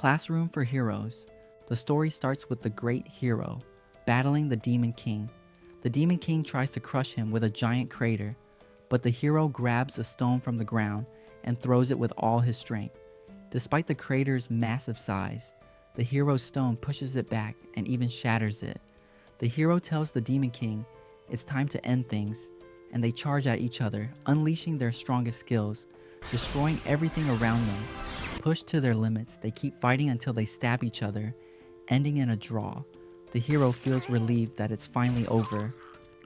Classroom for Heroes. The story starts with the great hero battling the Demon King. The Demon King tries to crush him with a giant crater, but the hero grabs a stone from the ground and throws it with all his strength. Despite the crater's massive size, the hero's stone pushes it back and even shatters it. The hero tells the Demon King it's time to end things, and they charge at each other, unleashing their strongest skills, destroying everything around them. Pushed to their limits, they keep fighting until they stab each other, ending in a draw. The hero feels relieved that it's finally over.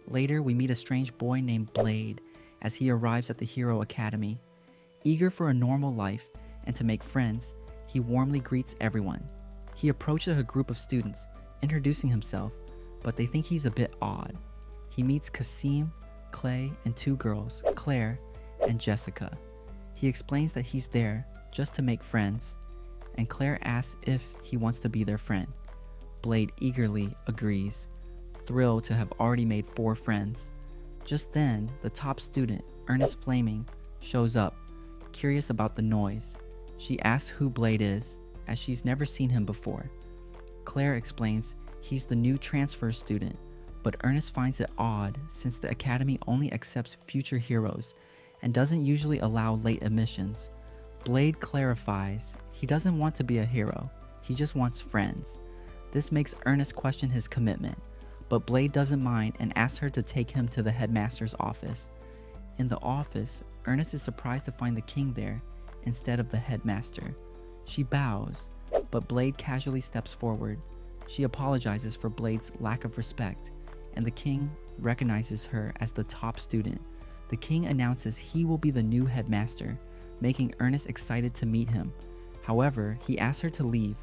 Later, we meet a strange boy named Blade as he arrives at the Hero Academy. Eager for a normal life and to make friends, he warmly greets everyone. He approaches a group of students, introducing himself, but they think he's a bit odd. He meets Kasim, Clay, and two girls, Claire and Jessica. He explains that he's there just to make friends, and Claire asks if he wants to be their friend. Blade eagerly agrees, thrilled to have already made 4 friends. Just then, the top student, Ernest Flaming, shows up, curious about the noise. She asks who Blade is, as she's never seen him before. Claire explains he's the new transfer student, but Ernest finds it odd since the academy only accepts future heroes and doesn't usually allow late admissions. Blade clarifies he doesn't want to be a hero, he just wants friends. This makes Ernest question his commitment, but Blade doesn't mind and asks her to take him to the headmaster's office. In the office, Ernest is surprised to find the king there instead of the headmaster. She bows, but Blade casually steps forward. She apologizes for Blade's lack of respect, and the king recognizes her as the top student. The king announces he will be the new headmaster, making Ernest excited to meet him. However, he asks her to leave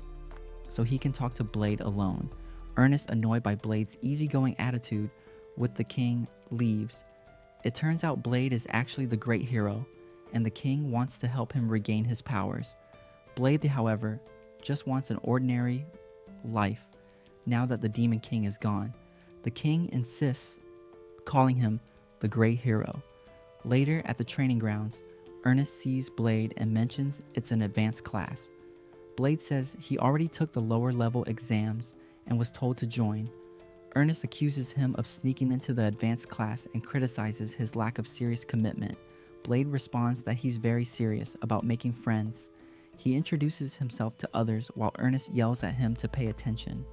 so he can talk to Blade alone. Ernest, annoyed by Blade's easygoing attitude with the king, leaves. It turns out Blade is actually the great hero, and the king wants to help him regain his powers. Blade, however, just wants an ordinary life now that the Demon King is gone. The king insists, calling him the great hero. Later at the training grounds, Ernest sees Blade and mentions it's an advanced class. Blade says he already took the lower level exams and was told to join. Ernest accuses him of sneaking into the advanced class and criticizes his lack of serious commitment. Blade responds that he's very serious about making friends. He introduces himself to others while Ernest yells at him to pay attention.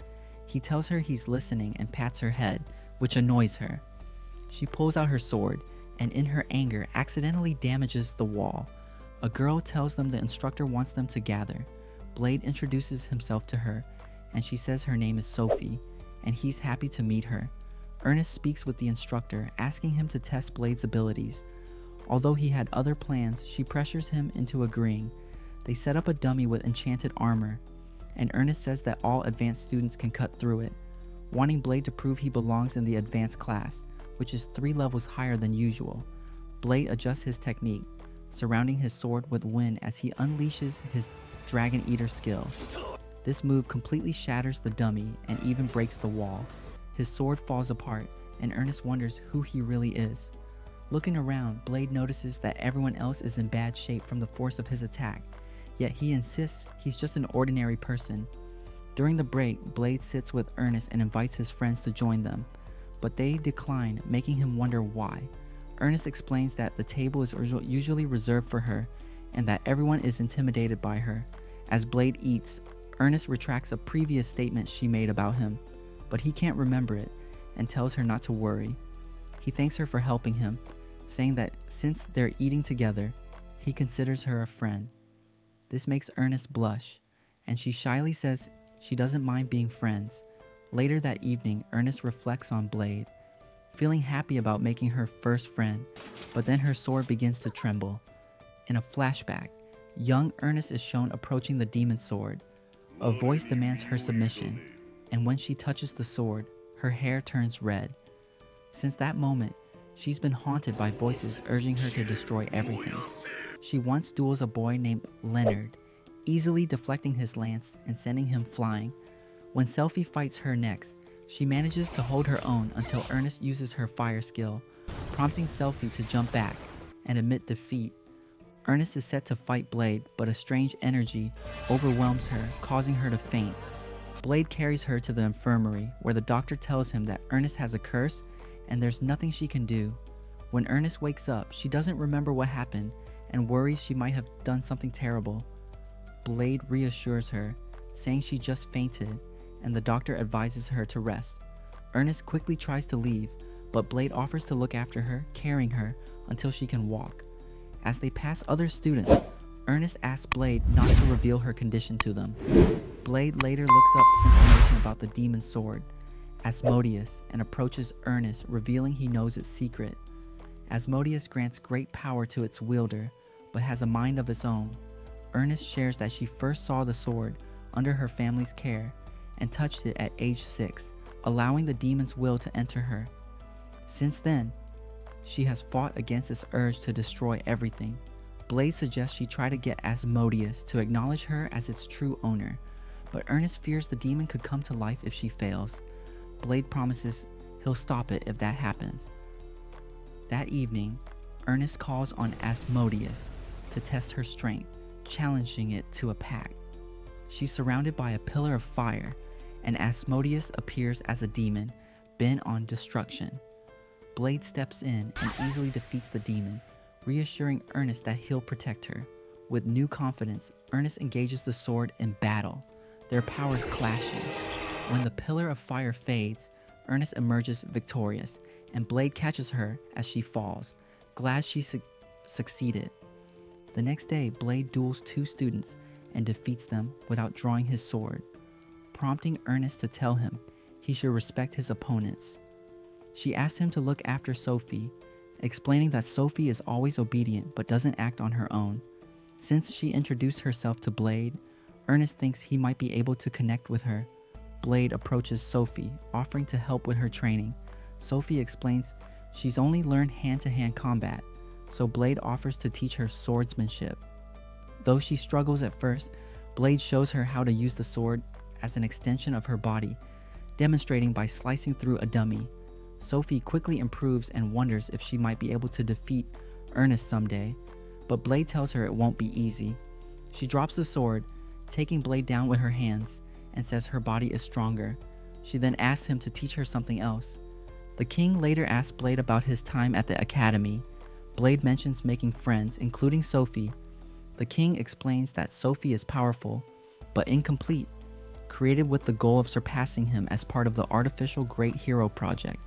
He tells her he's listening and pats her head, which annoys her. She pulls out her sword and in her anger accidentally damages the wall. A girl tells them the instructor wants them to gather. Blade introduces himself to her and she says her name is Sophie and he's happy to meet her. Ernest speaks with the instructor, asking him to test Blade's abilities. Although he had other plans, she pressures him into agreeing. They set up a dummy with enchanted armor, and Ernest says that all advanced students can cut through it, wanting Blade to prove he belongs in the advanced class, which is 3 levels higher than usual. Blade adjusts his technique, surrounding his sword with wind as he unleashes his Dragon Eater skill. This move completely shatters the dummy and even breaks the wall. His sword falls apart, and Ernest wonders who he really is. Looking around, Blade notices that everyone else is in bad shape from the force of his attack, yet he insists he's just an ordinary person. During the break, Blade sits with Ernest and invites his friends to join them, but they decline, making him wonder why. Ernest explains that the table is usually reserved for her and that everyone is intimidated by her. As Blade eats, Ernest retracts a previous statement she made about him, but he can't remember it and tells her not to worry. He thanks her for helping him, saying that since they're eating together, he considers her a friend. This makes Ernest blush, and she shyly says she doesn't mind being friends. Later that evening, Ernest reflects on Blade, feeling happy about making her first friend, but then her sword begins to tremble. In a flashback, young Ernest is shown approaching the demon sword. A voice demands her submission, and when she touches the sword, her hair turns red. Since that moment, she's been haunted by voices urging her to destroy everything. She once duels a boy named Leonard, easily deflecting his lance and sending him flying. When Selphie fights her next, she manages to hold her own until Ernest uses her fire skill, prompting Selphie to jump back and admit defeat. Ernest is set to fight Blade, but a strange energy overwhelms her, causing her to faint. Blade carries her to the infirmary, where the doctor tells him that Ernest has a curse and there's nothing she can do. When Ernest wakes up, she doesn't remember what happened and worries she might have done something terrible. Blade reassures her, saying she just fainted, and the doctor advises her to rest. Ernest quickly tries to leave, but Blade offers to look after her, carrying her until she can walk. As they pass other students, Ernest asks Blade not to reveal her condition to them. Blade later looks up information about the demon sword, Asmodeus, and approaches Ernest, revealing he knows its secret. Asmodeus grants great power to its wielder, but has a mind of its own. Ernest shares that she first saw the sword under her family's care and touched it at age 6, allowing the demon's will to enter her. Since then, she has fought against its urge to destroy everything. Blade suggests she try to get Asmodeus to acknowledge her as its true owner, but Ernest fears the demon could come to life if she fails. Blade promises he'll stop it if that happens. That evening, Ernest calls on Asmodeus to test her strength, challenging it to a pact. She's surrounded by a pillar of fire, and Asmodeus appears as a demon, bent on destruction. Blade steps in and easily defeats the demon, reassuring Ernest that he'll protect her. With new confidence, Ernest engages the sword in battle, their powers clashing. When the pillar of fire fades, Ernest emerges victorious, and Blade catches her as she falls, glad she succeeded. The next day, Blade duels 2 students and defeats them without drawing his sword, prompting Ernest to tell him he should respect his opponents. She asks him to look after Sophie, explaining that Sophie is always obedient but doesn't act on her own. Since she introduced herself to Blade, Ernest thinks he might be able to connect with her. Blade approaches Sophie, offering to help with her training. Sophie explains she's only learned hand-to-hand combat, so Blade offers to teach her swordsmanship. Though she struggles at first, Blade shows her how to use the sword as an extension of her body, demonstrating by slicing through a dummy. Sophie quickly improves and wonders if she might be able to defeat Ernest someday, but Blade tells her it won't be easy. She drops the sword, taking Blade down with her hands, and says her body is stronger. She then asks him to teach her something else. The king later asks Blade about his time at the academy. Blade mentions making friends, including Sophie. The king explains that Sophie is powerful, but incomplete, created with the goal of surpassing him as part of the artificial Great Hero Project.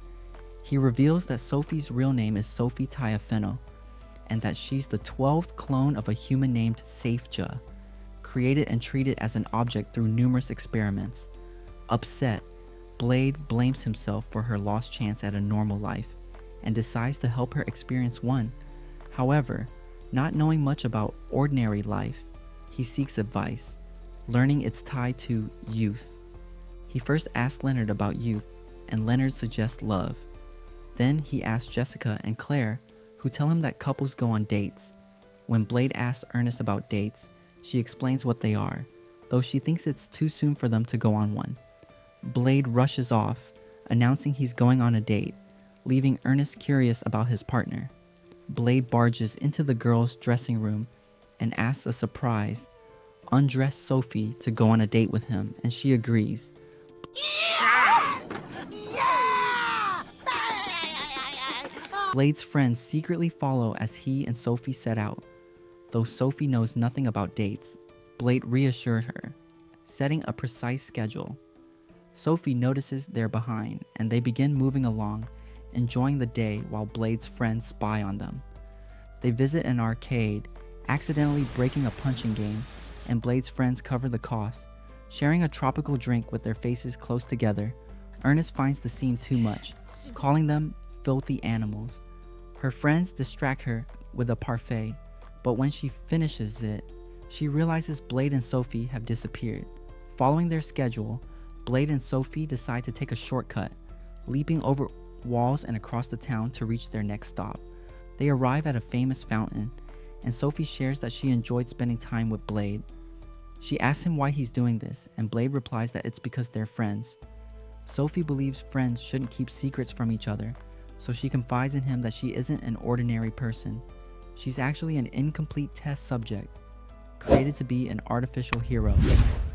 He reveals that Sophie's real name is Sophie Taifeno, and that she's the 12th clone of a human named Safja, created and treated as an object through numerous experiments. Upset, Blade blames himself for her lost chance at a normal life, and decides to help her experience one. However, not knowing much about ordinary life, he seeks advice, learning it's tied to youth. He first asks Leonard about youth, and Leonard suggests love. Then he asks Jessica and Claire, who tell him that couples go on dates. When Blade asks Ernest about dates, she explains what they are, though she thinks it's too soon for them to go on one. Blade rushes off, announcing he's going on a date, leaving Ernest curious about his partner. Blade barges into the girls' dressing room and asks a surprise, undressed Sophie to go on a date with him, and she agrees. Blade's friends secretly follow as he and Sophie set out. Though Sophie knows nothing about dates, Blade reassures her, setting a precise schedule. Sophie notices they're behind, and they begin moving along, enjoying the day while Blade's friends spy on them. They visit an arcade, accidentally breaking a punching game, and Blade's friends cover the cost, sharing a tropical drink with their faces close together. Ernest finds the scene too much, calling them filthy animals. Her friends distract her with a parfait, but when she finishes it, she realizes Blade and Sophie have disappeared. Following their schedule, Blade and Sophie decide to take a shortcut, leaping over walls and across the town to reach their next stop. They arrive at a famous fountain, and Sophie shares that she enjoyed spending time with Blade. She asks him why he's doing this, and Blade replies that it's because they're friends. Sophie believes friends shouldn't keep secrets from each other, so she confides in him that she isn't an ordinary person. She's actually an incomplete test subject, created to be an artificial hero.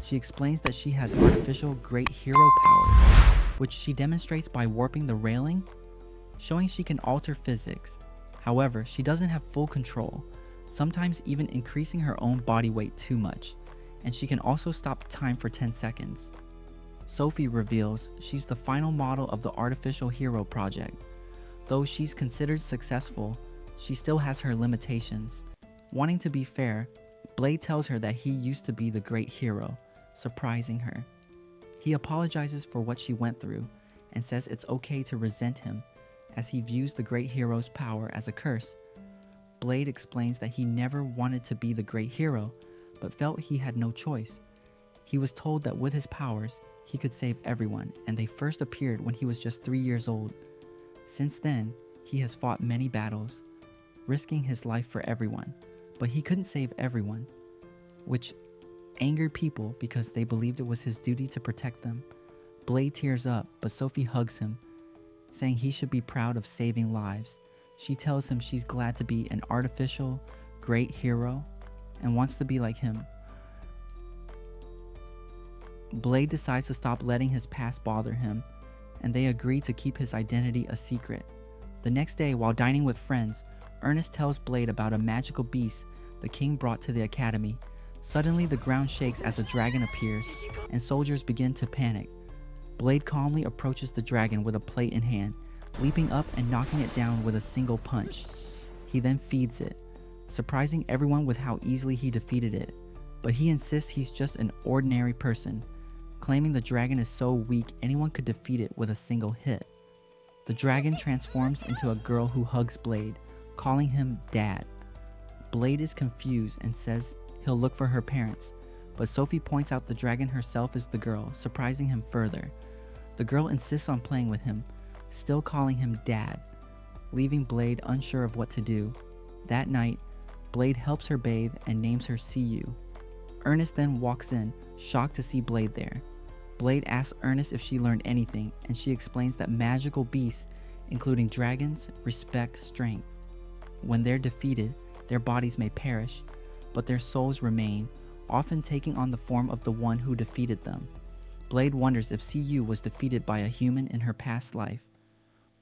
She explains that she has artificial great hero powers, which she demonstrates by warping the railing, showing she can alter physics. However, she doesn't have full control, sometimes even increasing her own body weight too much, and she can also stop time for 10 seconds. Sophie reveals she's the final model of the artificial hero project. Though she's considered successful, she still has her limitations. Wanting to be fair, Blade tells her that he used to be the great hero, surprising her. He apologizes for what she went through and says it's okay to resent him, as he views the great hero's power as a curse. Blade explains that he never wanted to be the great hero, but felt he had no choice. He was told that with his powers, he could save everyone, and they first appeared when he was just 3 years old. Since then, he has fought many battles, risking his life for everyone, but he couldn't save everyone, which angered people because they believed it was his duty to protect them. Blade tears up, but Sophie hugs him, saying he should be proud of saving lives. She tells him she's glad to be an artificial, great hero and wants to be like him. Blade decides to stop letting his past bother him, and they agree to keep his identity a secret. The next day, while dining with friends, Ernest tells Blade about a magical beast the king brought to the academy. Suddenly, the ground shakes as a dragon appears, and soldiers begin to panic. Blade calmly approaches the dragon with a plate in hand, leaping up and knocking it down with a single punch. He then feeds it, surprising everyone with how easily he defeated it. But he insists he's just an ordinary person, claiming the dragon is so weak anyone could defeat it with a single hit. The dragon transforms into a girl who hugs Blade, calling him Dad. Blade is confused and says he'll look for her parents, but Sophie points out the dragon herself is the girl, surprising him further. The girl insists on playing with him, still calling him Dad, leaving Blade unsure of what to do. That night, Blade helps her bathe and names her See Ernest then walks in, shocked to see Blade there. Blade asks Ernest if she learned anything, and she explains that magical beasts, including dragons, respect strength. When they're defeated, their bodies may perish, but their souls remain, often taking on the form of the one who defeated them. Blade wonders if CU was defeated by a human in her past life.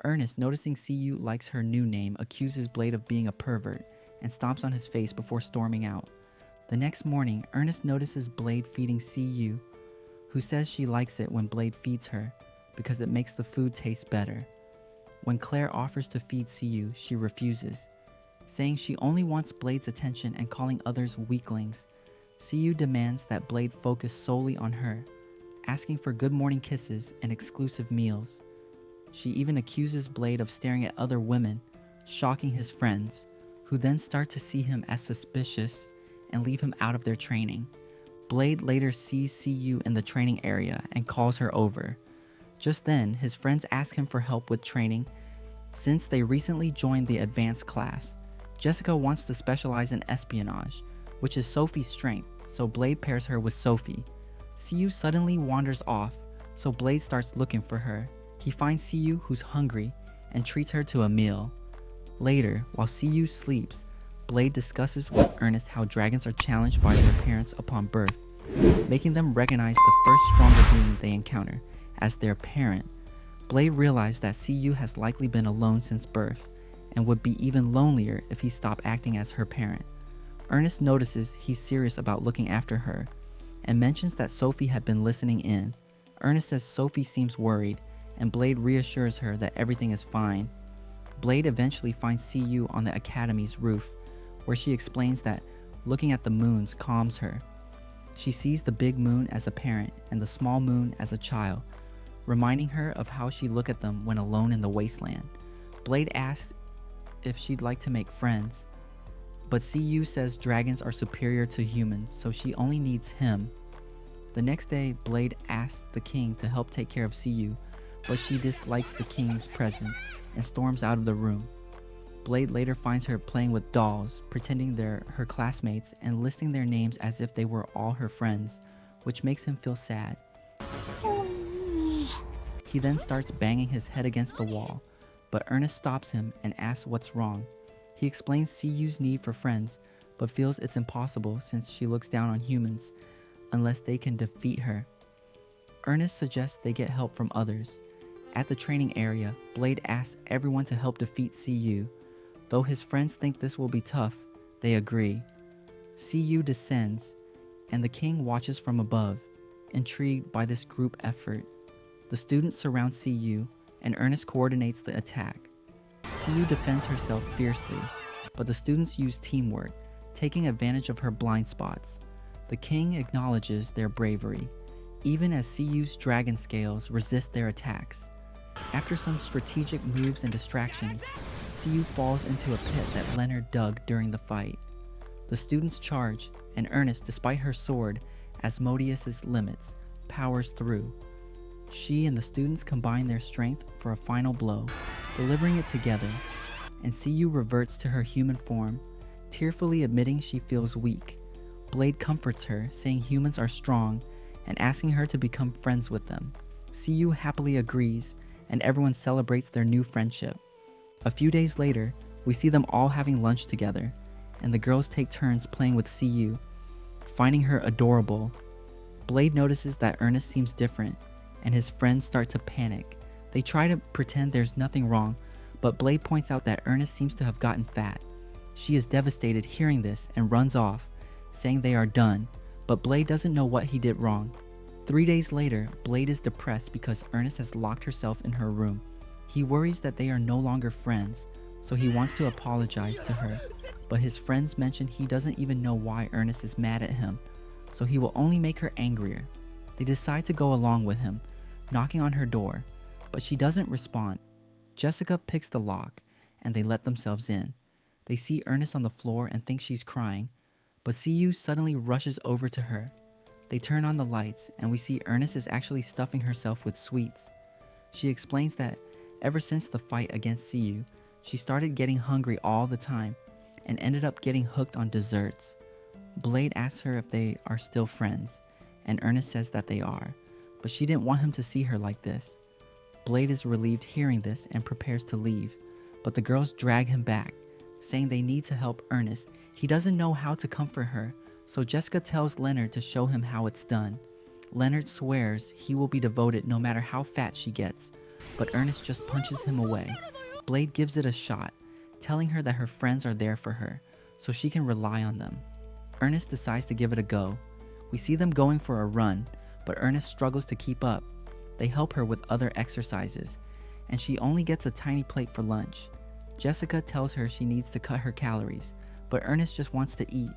Ernest, noticing CU likes her new name, accuses Blade of being a pervert and stomps on his face before storming out. The next morning, Ernest notices Blade feeding CU, who says she likes it when Blade feeds her because it makes the food taste better. When Claire offers to feed CU, she refuses, saying she only wants Blade's attention and calling others weaklings. CU demands that Blade focus solely on her, asking for good morning kisses and exclusive meals. She even accuses Blade of staring at other women, shocking his friends, who then start to see him as suspicious and leave him out of their training. Blade later sees CU in the training area and calls her over. Just then, his friends ask him for help with training since they recently joined the advanced class. Jessica wants to specialize in espionage, which is Sophie's strength, so Blade pairs her with Sophie. CU suddenly wanders off, so Blade starts looking for her. He finds CU, who's hungry, and treats her to a meal. Later, while CU sleeps, Blade discusses with Ernest how dragons are challenged by their parents upon birth, making them recognize the first stronger being they encounter as their parent. Blade realized that CU has likely been alone since birth, and would be even lonelier if he stopped acting as her parent. Ernest notices he's serious about looking after her, and mentions that Sophie had been listening in. Ernest says Sophie seems worried, and Blade reassures her that everything is fine. Blade eventually finds CU on the academy's roof, where she explains that looking at the moons calms her. She sees the big moon as a parent and the small moon as a child, reminding her of how she looked at them when alone in the wasteland. Blade asks if she'd like to make friends, but CU says dragons are superior to humans, so she only needs him. The next day, Blade asks the king to help take care of CU, but she dislikes the king's presence and storms out of the room. Blade later finds her playing with dolls, pretending they're her classmates and listing their names as if they were all her friends, which makes him feel sad. He then starts banging his head against the wall, but Ernest stops him and asks what's wrong. He explains CU's need for friends, but feels it's impossible since she looks down on humans unless they can defeat her. Ernest suggests they get help from others. At the training area, Blade asks everyone to help defeat CU. Though his friends think this will be tough, they agree. CU descends, and the king watches from above, intrigued by this group effort. The students surround CU, and Ernest coordinates the attack. CU defends herself fiercely, but the students use teamwork, taking advantage of her blind spots. The king acknowledges their bravery, even as CU's dragon scales resist their attacks. After some strategic moves and distractions, CU falls into a pit that Leonard dug during the fight. The students charge, and Ernest, despite her sword, Asmodeus's limits, powers through. She and the students combine their strength for a final blow, delivering it together, and CU reverts to her human form, tearfully admitting she feels weak. Blade comforts her, saying humans are strong, and asking her to become friends with them. CU happily agrees, and everyone celebrates their new friendship. A few days later, we see them all having lunch together, and the girls take turns playing with CU, finding her adorable. Blade notices that Ernest seems different, and his friends start to panic. They try to pretend there's nothing wrong, but Blade points out that Ernest seems to have gotten fat. She is devastated hearing this and runs off, saying they are done, but Blade doesn't know what he did wrong. 3 days later, Blade is depressed because Ernest has locked herself in her room. He worries that they are no longer friends, so he wants to apologize to her, but his friends mention he doesn't even know why Ernest is mad at him, so he will only make her angrier. They decide to go along with him, knocking on her door, but she doesn't respond. Jessica picks the lock, and they let themselves in. They see Ernest on the floor and think she's crying, but CU suddenly rushes over to her. They turn on the lights, and we see Ernest is actually stuffing herself with sweets. She explains that ever since the fight against CU, she started getting hungry all the time and ended up getting hooked on desserts. Blade asks her if they are still friends, and Ernest says that they are, but she didn't want him to see her like this. Blade is relieved hearing this and prepares to leave, but the girls drag him back, saying they need to help Ernest. He doesn't know how to comfort her, so Jessica tells Leonard to show him how it's done. Leonard swears he will be devoted no matter how fat she gets, but Ernest just punches him away. Blade gives it a shot, telling her that her friends are there for her, so she can rely on them. Ernest decides to give it a go. We see them going for a run, but Ernest struggles to keep up. They help her with other exercises, and she only gets a tiny plate for lunch. Jessica tells her she needs to cut her calories, but Ernest just wants to eat.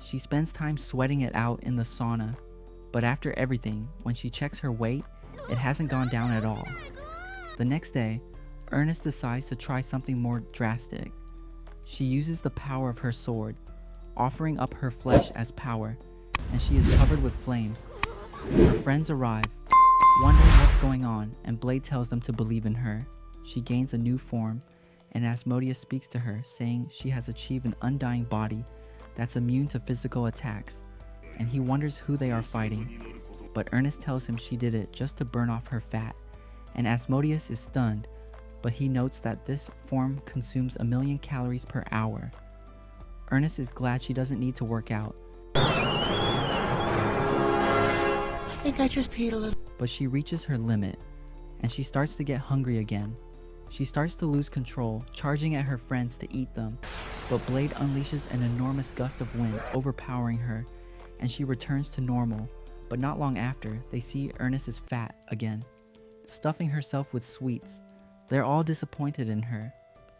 She spends time sweating it out in the sauna, but after everything, when she checks her weight, it hasn't gone down at all. The next day, Ernest decides to try something more drastic. She uses the power of her sword, offering up her flesh as power, and she is covered with flames. Her friends arrive, wondering what's going on, and Blade tells them to believe in her. She gains a new form, and Asmodeus speaks to her, saying she has achieved an undying body that's immune to physical attacks, and he wonders who they are fighting. But Ernest tells him she did it just to burn off her fat, and Asmodeus is stunned, but he notes that this form consumes 1,000,000 calories per hour. Ernest is glad she doesn't need to work out. I think I just peed a little. But she reaches her limit, and she starts to get hungry again. She starts to lose control, charging at her friends to eat them, but Blade unleashes an enormous gust of wind, overpowering her, and she returns to normal. But not long after, they see Ernest is fat again, stuffing herself with sweets. They're all disappointed in her,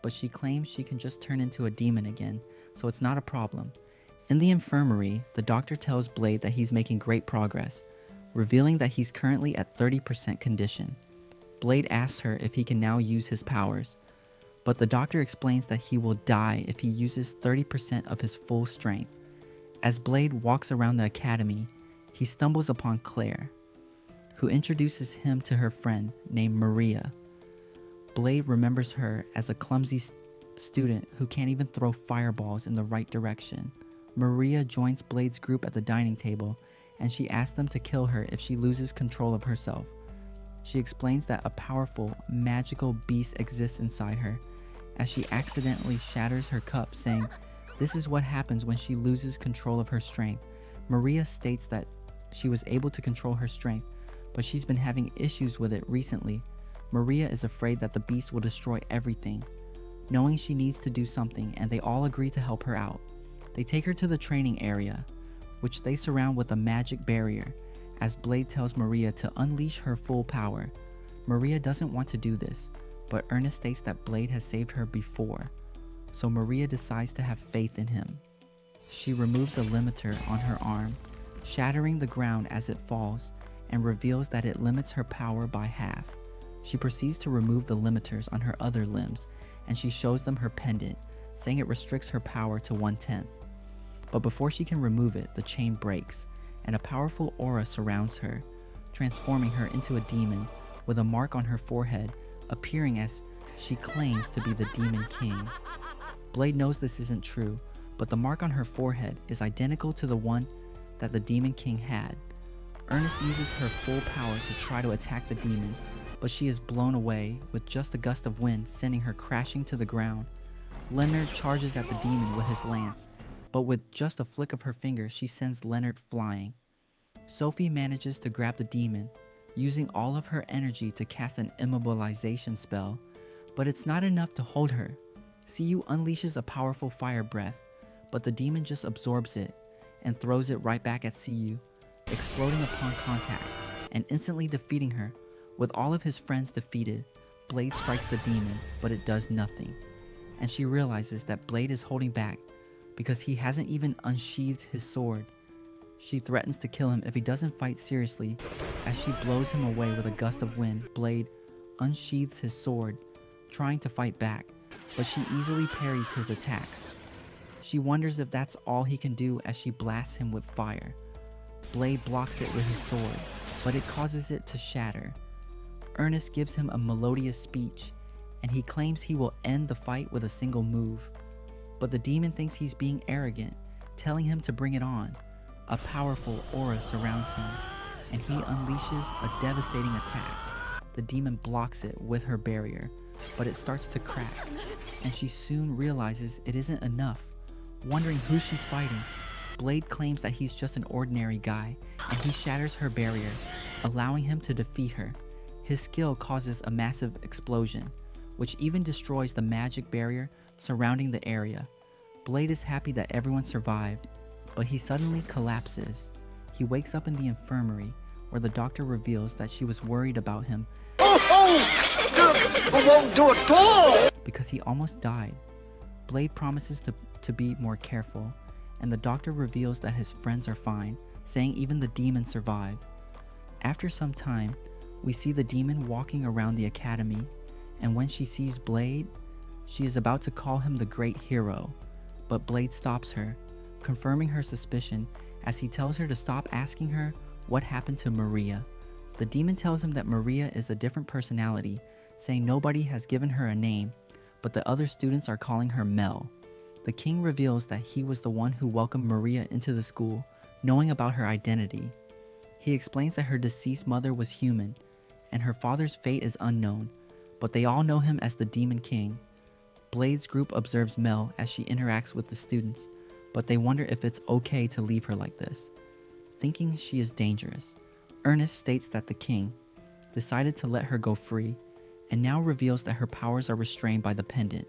but she claims she can just turn into a demon again, so it's not a problem. In the infirmary, the doctor tells Blade that he's making great progress, revealing that he's currently at 30% condition. Blade asks her if he can now use his powers, but the doctor explains that he will die if he uses 30% of his full strength. As Blade walks around the academy, he stumbles upon Claire, who introduces him to her friend named Maria. Blade remembers her as a clumsy student who can't even throw fireballs in the right direction. Maria joins Blade's group at the dining table, and she asks them to kill her if she loses control of herself. She explains that a powerful, magical beast exists inside her, as she accidentally shatters her cup, saying, "This is what happens when she loses control of her strength." Maria states that she was able to control her strength, but she's been having issues with it recently. Maria is afraid that the beast will destroy everything, knowing she needs to do something, and they all agree to help her out. They take her to the training area, which they surround with a magic barrier, as Blade tells Maria to unleash her full power. Maria doesn't want to do this, but Ernest states that Blade has saved her before, so Maria decides to have faith in him. She removes a limiter on her arm, shattering the ground as it falls, and reveals that it limits her power by half. She proceeds to remove the limiters on her other limbs, and she shows them her pendant, saying it restricts her power to 1/10. But before she can remove it, the chain breaks, and a powerful aura surrounds her, transforming her into a demon with a mark on her forehead, appearing as she claims to be the Demon King. Blade knows this isn't true, but the mark on her forehead is identical to the one that the Demon King had. Ernest uses her full power to try to attack the demon, but she is blown away with just a gust of wind, sending her crashing to the ground. Leonard charges at the demon with his lance, but with just a flick of her finger, she sends Leonard flying. Sophie manages to grab the demon, using all of her energy to cast an immobilization spell, but it's not enough to hold her. Siyu unleashes a powerful fire breath, but the demon just absorbs it and throws it right back at Siyu, exploding upon contact and instantly defeating her. With all of his friends defeated, Blade strikes the demon, but it does nothing, and she realizes that Blade is holding back because he hasn't even unsheathed his sword. She threatens to kill him if he doesn't fight seriously. As she blows him away with a gust of wind, Blade unsheathes his sword, trying to fight back, but she easily parries his attacks. She wonders if that's all he can do as she blasts him with fire. Blade blocks it with his sword, but it causes it to shatter. Ernest gives him a melodious speech, and he claims he will end the fight with a single move. But the demon thinks he's being arrogant, telling him to bring it on. A powerful aura surrounds him, and he unleashes a devastating attack. The demon blocks it with her barrier, but it starts to crack, and she soon realizes it isn't enough. Wondering who she's fighting, Blade claims that he's just an ordinary guy, and he shatters her barrier, allowing him to defeat her. His skill causes a massive explosion, which even destroys the magic barrier surrounding the area. Blade is happy that everyone survived, but he suddenly collapses. He wakes up in the infirmary, where the doctor reveals that she was worried about him because he almost died. Blade promises to be more careful, and the doctor reveals that his friends are fine, saying even the demon survived. After some time, we see the demon walking around the academy, and when she sees Blade, she is about to call him the great hero, but Blade stops her, confirming her suspicion as he tells her to stop asking her what happened to Maria. The demon tells him that Maria is a different personality, saying nobody has given her a name, but the other students are calling her Mel. The king reveals that he was the one who welcomed Maria into the school, knowing about her identity. He explains that her deceased mother was human, and her father's fate is unknown, but they all know him as the Demon King. Blade's group observes Mel as she interacts with the students, but they wonder if it's okay to leave her like this, thinking she is dangerous. Ernest states that the king decided to let her go free, and now reveals that her powers are restrained by the pendant,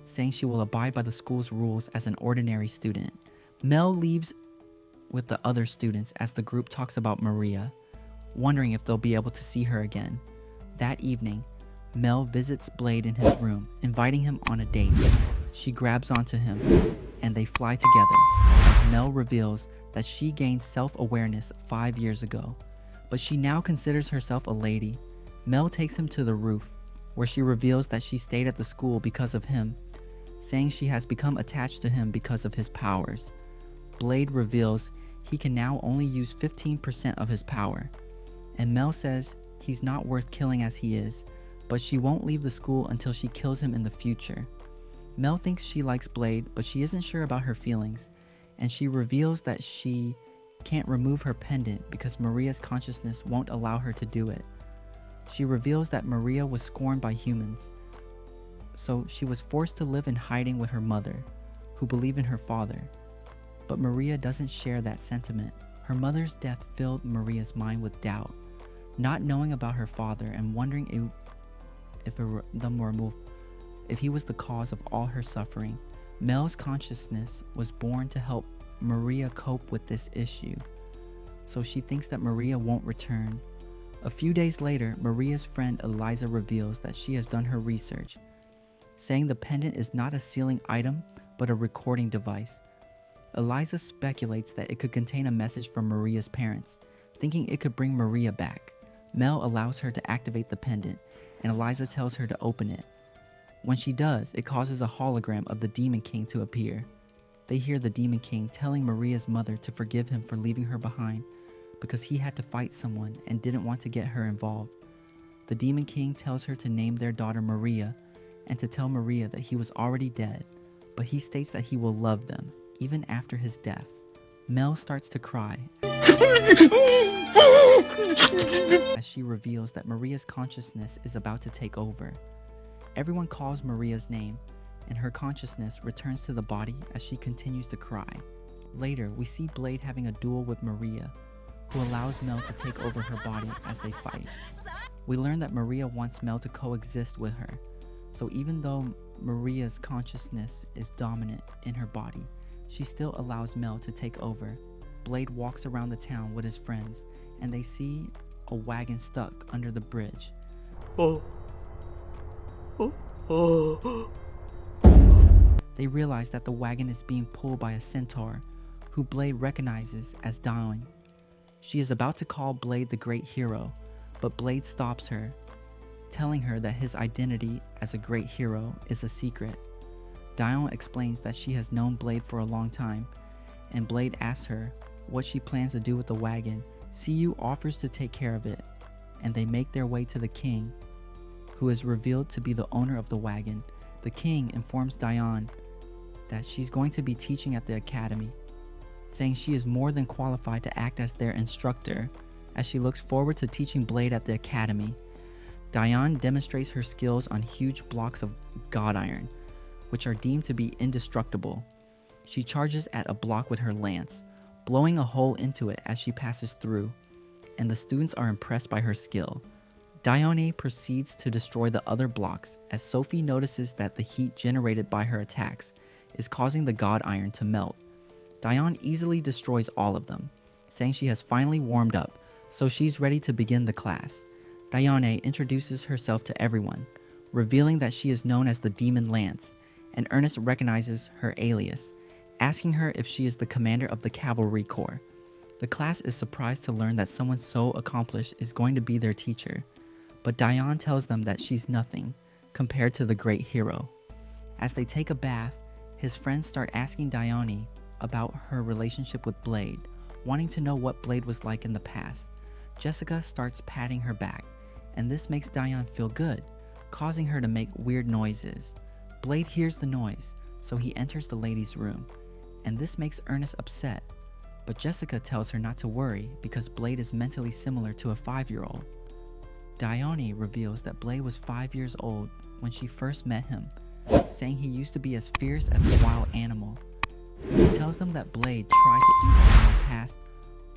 saying she will abide by the school's rules as an ordinary student. Mel leaves with the other students as the group talks about Maria, wondering if they'll be able to see her again. That evening, Mel visits Blade in his room, inviting him on a date. She grabs onto him, and they fly together, as Mel reveals that she gained self-awareness 5 years ago, but she now considers herself a lady. Mel takes him to the roof, where she reveals that she stayed at the school because of him, saying she has become attached to him because of his powers. Blade reveals he can now only use 15% of his power, and Mel says he's not worth killing as he is, but she won't leave the school until she kills him in the future. Mel thinks she likes Blade, but she isn't sure about her feelings, and she reveals that she can't remove her pendant because Maria's consciousness won't allow her to do it. She reveals that Maria was scorned by humans, so she was forced to live in hiding with her mother, who believed in her father. But Maria doesn't share that sentiment. Her mother's death filled Maria's mind with doubt, not knowing about her father and wondering if he was the cause of all her suffering. Mel's consciousness was born to help Maria cope with this issue, so she thinks that Maria won't return. A few days later, Maria's friend Eliza reveals that she has done her research, saying the pendant is not a sealing item, but a recording device. Eliza speculates that it could contain a message from Maria's parents, thinking it could bring Maria back. Mel allows her to activate the pendant, and Eliza tells her to open it. When she does, it causes a hologram of the Demon King to appear. They hear the Demon King telling Maria's mother to forgive him for leaving her behind because he had to fight someone and didn't want to get her involved. The Demon King tells her to name their daughter Maria and to tell Maria that he was already dead, but he states that he will love them even after his death. Mel starts to cry as she reveals that Maria's consciousness is about to take over. Everyone calls Maria's name, and her consciousness returns to the body as she continues to cry. Later, we see Blade having a duel with Maria, who allows Mel to take over her body as they fight. We learn that Maria wants Mel to coexist with her, so even though Maria's consciousness is dominant in her body, she still allows Mel to take over. Blade walks around the town with his friends, and they see a wagon stuck under the bridge. They realize that the wagon is being pulled by a centaur, who Blade recognizes as Dion. She is about to call Blade the great hero, but Blade stops her, telling her that his identity as a great hero is a secret. Dion explains that she has known Blade for a long time, and Blade asks her what she plans to do with the wagon. Siyu offers to take care of it, and they make their way to the king, who is revealed to be the owner of the wagon. The king informs Dion that she's going to be teaching at the academy, saying she is more than qualified to act as their instructor, as she looks forward to teaching Blade at the academy. Dion demonstrates her skills on huge blocks of god iron, which are deemed to be indestructible. She charges at a block with her lance, blowing a hole into it as she passes through, and the students are impressed by her skill. Dione proceeds to destroy the other blocks as Sophie notices that the heat generated by her attacks is causing the god iron to melt. Dione easily destroys all of them, saying she has finally warmed up, so she's ready to begin the class. Dione introduces herself to everyone, revealing that she is known as the Demon Lance, and Ernest recognizes her alias, asking her if she is the commander of the Cavalry Corps. The class is surprised to learn that someone so accomplished is going to be their teacher, but Dion tells them that she's nothing compared to the great hero. As they take a bath, his friends start asking Dione about her relationship with Blade, wanting to know what Blade was like in the past. Jessica starts patting her back, and this makes Dion feel good, causing her to make weird noises. Blade hears the noise, so he enters the ladies' room, and this makes Ernest upset, but Jessica tells her not to worry because Blade is mentally similar to a 5-year-old. Dione reveals that Blade was 5 years old when she first met him, saying he used to be as fierce as a wild animal. He tells them that Blade tried to eat her in the past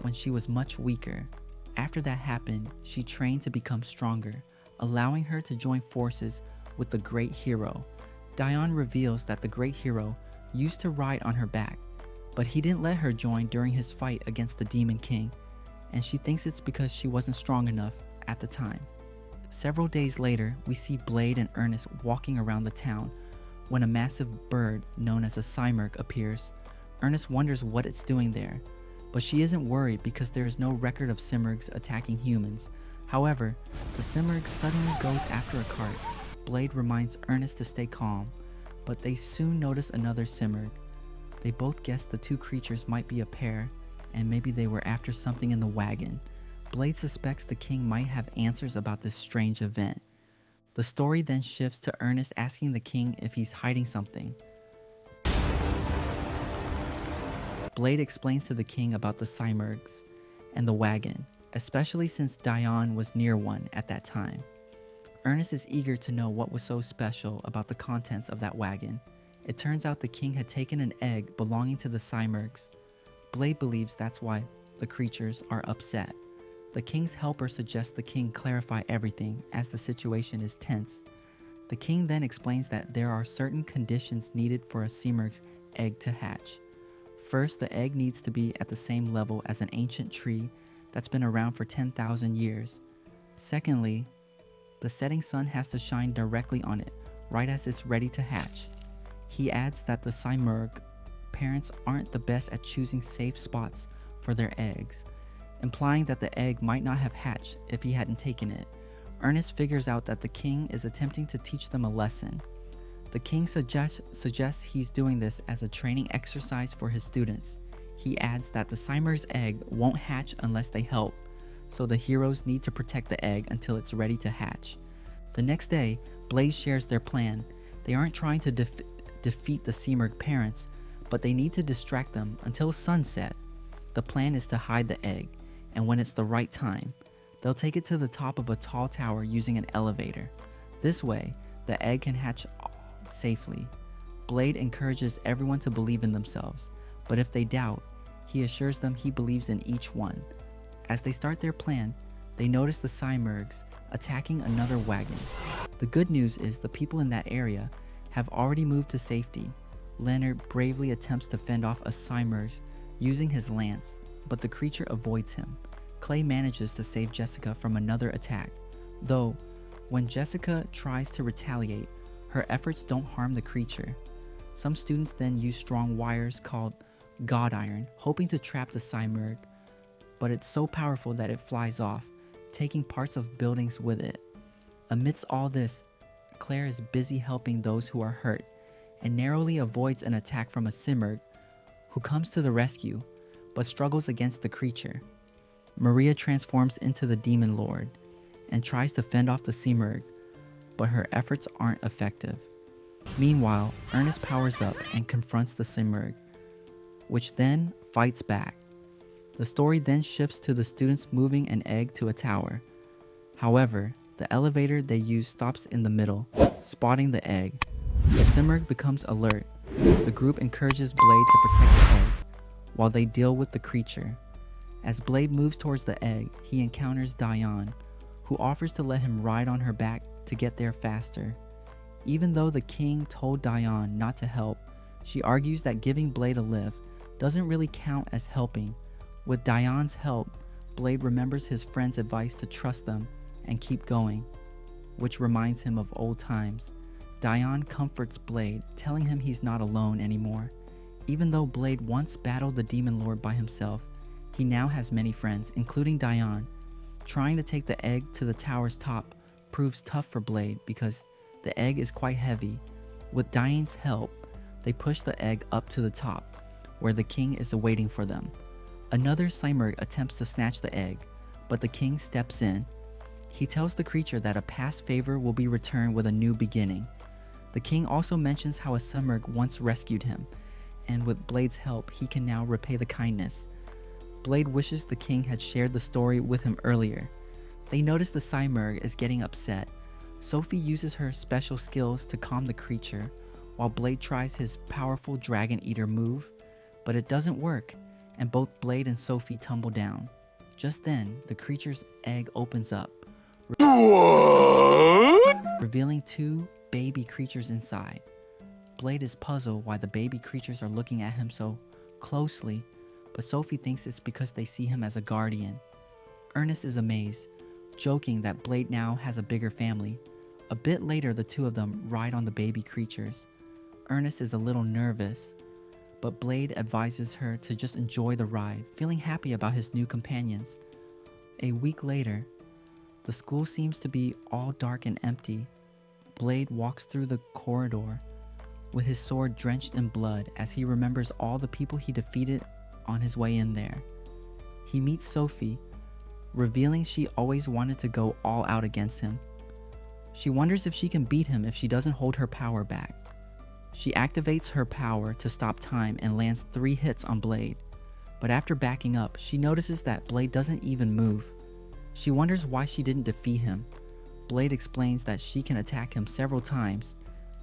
when she was much weaker. After that happened, she trained to become stronger, allowing her to join forces with the great hero. Dion reveals that the great hero used to ride on her back, but he didn't let her join during his fight against the Demon King, and she thinks it's because she wasn't strong enough at the time. Several days later, we see Blade and Ernest walking around the town when a massive bird known as a Cymurk appears. Ernest wonders what it's doing there, but she isn't worried because there is no record of Cymurks attacking humans. However, the Cymurk suddenly goes after a cart. Blade reminds Ernest to stay calm, but they soon notice another Cymurk. They both guess the two creatures might be a pair, and maybe they were after something in the wagon. Blade suspects the king might have answers about this strange event. The story then shifts to Ernest asking the king if he's hiding something. Blade explains to the king about the Cymurks and the wagon, especially since Dion was near one at that time. Ernest is eager to know what was so special about the contents of that wagon. It turns out the king had taken an egg belonging to the Simurgs. Blade believes that's why the creatures are upset. The king's helper suggests the king clarify everything as the situation is tense. The king then explains that there are certain conditions needed for a Simurg egg to hatch. First, the egg needs to be at the same level as an ancient tree that's been around for 10,000 years. Secondly, the setting sun has to shine directly on it, right as it's ready to hatch. He adds that the Simurg parents aren't the best at choosing safe spots for their eggs, implying that the egg might not have hatched if he hadn't taken it. Ernest figures out that the king is attempting to teach them a lesson. The king suggests he's doing this as a training exercise for his students. He adds that the Simurg's egg won't hatch unless they help, so the heroes need to protect the egg until it's ready to hatch. The next day, Blaze shares their plan. They aren't trying to defeat the Simurg parents, but they need to distract them until sunset. The plan is to hide the egg, and when it's the right time, they'll take it to the top of a tall tower using an elevator. This way, the egg can hatch safely. Blade encourages everyone to believe in themselves, but if they doubt, he assures them he believes in each one. As they start their plan, they notice the Simurgs attacking another wagon. The good news is the people in that area have already moved to safety. Leonard bravely attempts to fend off a Simurg using his lance, but the creature avoids him. Clay manages to save Jessica from another attack, though when Jessica tries to retaliate, her efforts don't harm the creature. Some students then use strong wires called God Iron, hoping to trap the Simurg, but it's so powerful that it flies off, taking parts of buildings with it. Amidst all this, Claire is busy helping those who are hurt and narrowly avoids an attack from a Simurg who comes to the rescue but struggles against the creature. Maria transforms into the Demon Lord and tries to fend off the Simurg, but her efforts aren't effective. Meanwhile, Ernest powers up and confronts the Simurg, which then fights back. The story then shifts to the students moving an egg to a tower. However, the elevator they use stops in the middle, spotting the egg. The Simurg becomes alert. The group encourages Blade to protect the egg, while they deal with the creature. As Blade moves towards the egg, he encounters Diane, who offers to let him ride on her back to get there faster. Even though the king told Diane not to help, she argues that giving Blade a lift doesn't really count as helping. With Diane's help, Blade remembers his friend's advice to trust them and keep going, which reminds him of old times. Diane comforts Blade, telling him he's not alone anymore. Even though Blade once battled the Demon Lord by himself, he now has many friends, including Diane. Trying to take the egg to the tower's top proves tough for Blade because the egg is quite heavy. With Diane's help, they push the egg up to the top, where the king is awaiting for them. Another Simurg attempts to snatch the egg, but the king steps in. He tells the creature that a past favor will be returned with a new beginning. The king also mentions how a Simurg once rescued him, and with Blade's help, he can now repay the kindness. Blade wishes the king had shared the story with him earlier. They notice the Simurg is getting upset. Sophie uses her special skills to calm the creature, while Blade tries his powerful Dragon Eater move, but it doesn't work, and both Blade and Sophie tumble down. Just then, the creature's egg opens up, revealing two baby creatures inside. Blade is puzzled why the baby creatures are looking at him so closely, but Sophie thinks it's because they see him as a guardian. Ernest is amazed, joking that Blade now has a bigger family. A bit later, the two of them ride on the baby creatures. Ernest is a little nervous, but Blade advises her to just enjoy the ride, feeling happy about his new companions. A week later, the school seems to be all dark and empty. Blade walks through the corridor with his sword drenched in blood as he remembers all the people he defeated on his way in there. He meets Sophie, revealing she always wanted to go all out against him. She wonders if she can beat him if she doesn't hold her power back. She activates her power to stop time and lands 3 hits on Blade, but after backing up, she notices that Blade doesn't even move. She wonders why she didn't defeat him. Blade explains that she can attack him several times,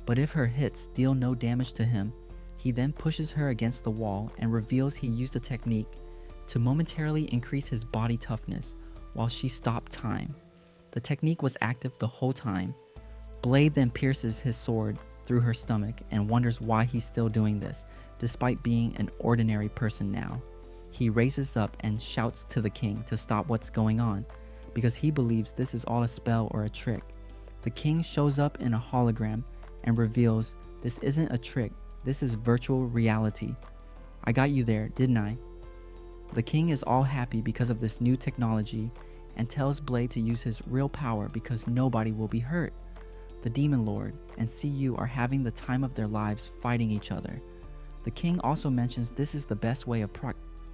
but if her hits deal no damage to him, he then pushes her against the wall and reveals he used a technique to momentarily increase his body toughness while she stopped time. The technique was active the whole time. Blade then pierces his sword through her stomach and wonders why he's still doing this, despite being an ordinary person now. He raises up and shouts to the king to stop what's going on, because he believes this is all a spell or a trick. The king shows up in a hologram and reveals this isn't a trick, this is virtual reality. I got you there, didn't I? The king is all happy because of this new technology and tells Blade to use his real power because nobody will be hurt. The Demon Lord and CU are having the time of their lives fighting each other. The king also mentions this is the best way of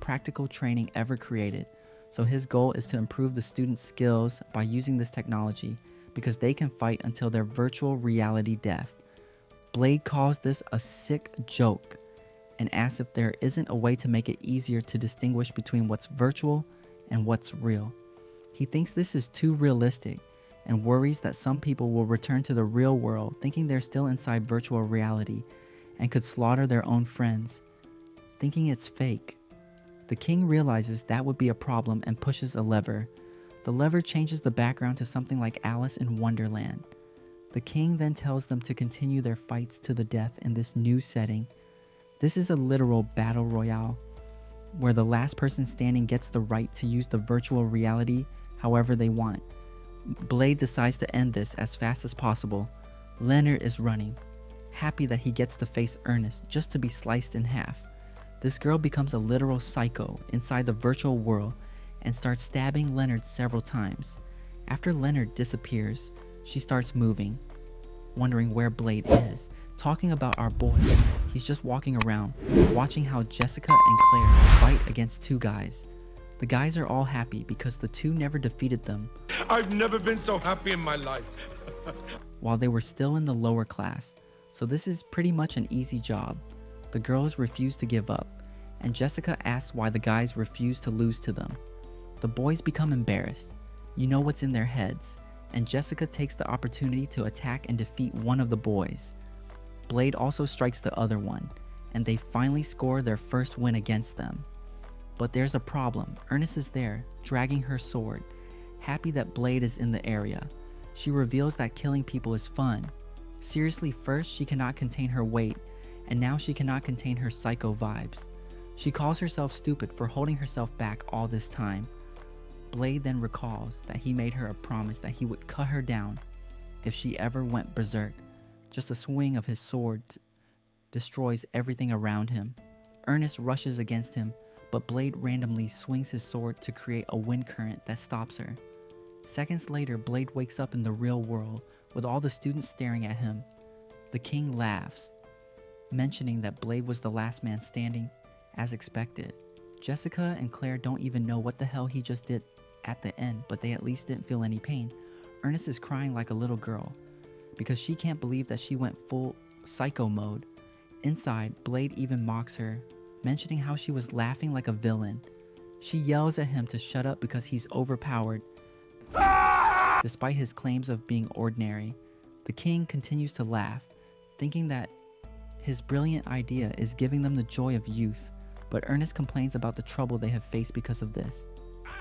practical training ever created, so his goal is to improve the students' skills by using this technology because they can fight until their virtual reality death. Blade calls this a sick joke and asks if there isn't a way to make it easier to distinguish between what's virtual and what's real. He thinks this is too realistic and worries that some people will return to the real world thinking they're still inside virtual reality and could slaughter their own friends, thinking it's fake. The king realizes that would be a problem and pushes a lever. The lever changes the background to something like Alice in Wonderland. The king then tells them to continue their fights to the death in this new setting. This is a literal battle royale, where the last person standing gets the right to use the virtual reality however they want. Blade decides to end this as fast as possible. Leonard is running, happy that he gets to face Ernest just to be sliced in half. This girl becomes a literal psycho inside the virtual world and starts stabbing Leonard several times. After Leonard disappears, she starts moving, wondering where Blade is, talking about our boy. He's just walking around, watching how Jessica and Claire fight against two guys. The guys are all happy because the two never defeated them. I've never been so happy in my life. While they were still in the lower class, so this is pretty much an easy job. The girls refuse to give up, and Jessica asks why the guys refuse to lose to them. The boys become embarrassed. You know what's in their heads, and Jessica takes the opportunity to attack and defeat one of the boys. Blade also strikes the other one, and they finally score their first win against them. But there's a problem. Ernest is there, dragging her sword, happy that Blade is in the area. She reveals that killing people is fun. Seriously, first she cannot contain her weight, and now she cannot contain her psycho vibes. She calls herself stupid for holding herself back all this time. Blade then recalls that he made her a promise that he would cut her down if she ever went berserk. Just a swing of his sword destroys everything around him. Ernest rushes against him, but Blade randomly swings his sword to create a wind current that stops her. Seconds later, Blade wakes up in the real world with all the students staring at him. The king laughs, mentioning that Blade was the last man standing, as expected. Jessica and Claire don't even know what the hell he just did at the end, but they at least didn't feel any pain. Ernest is crying like a little girl because she can't believe that she went full psycho mode. Inside, Blade even mocks her, mentioning how she was laughing like a villain. She yells at him to shut up because he's overpowered. Despite his claims of being ordinary, the king continues to laugh, thinking that his brilliant idea is giving them the joy of youth, but Ernest complains about the trouble they have faced because of this.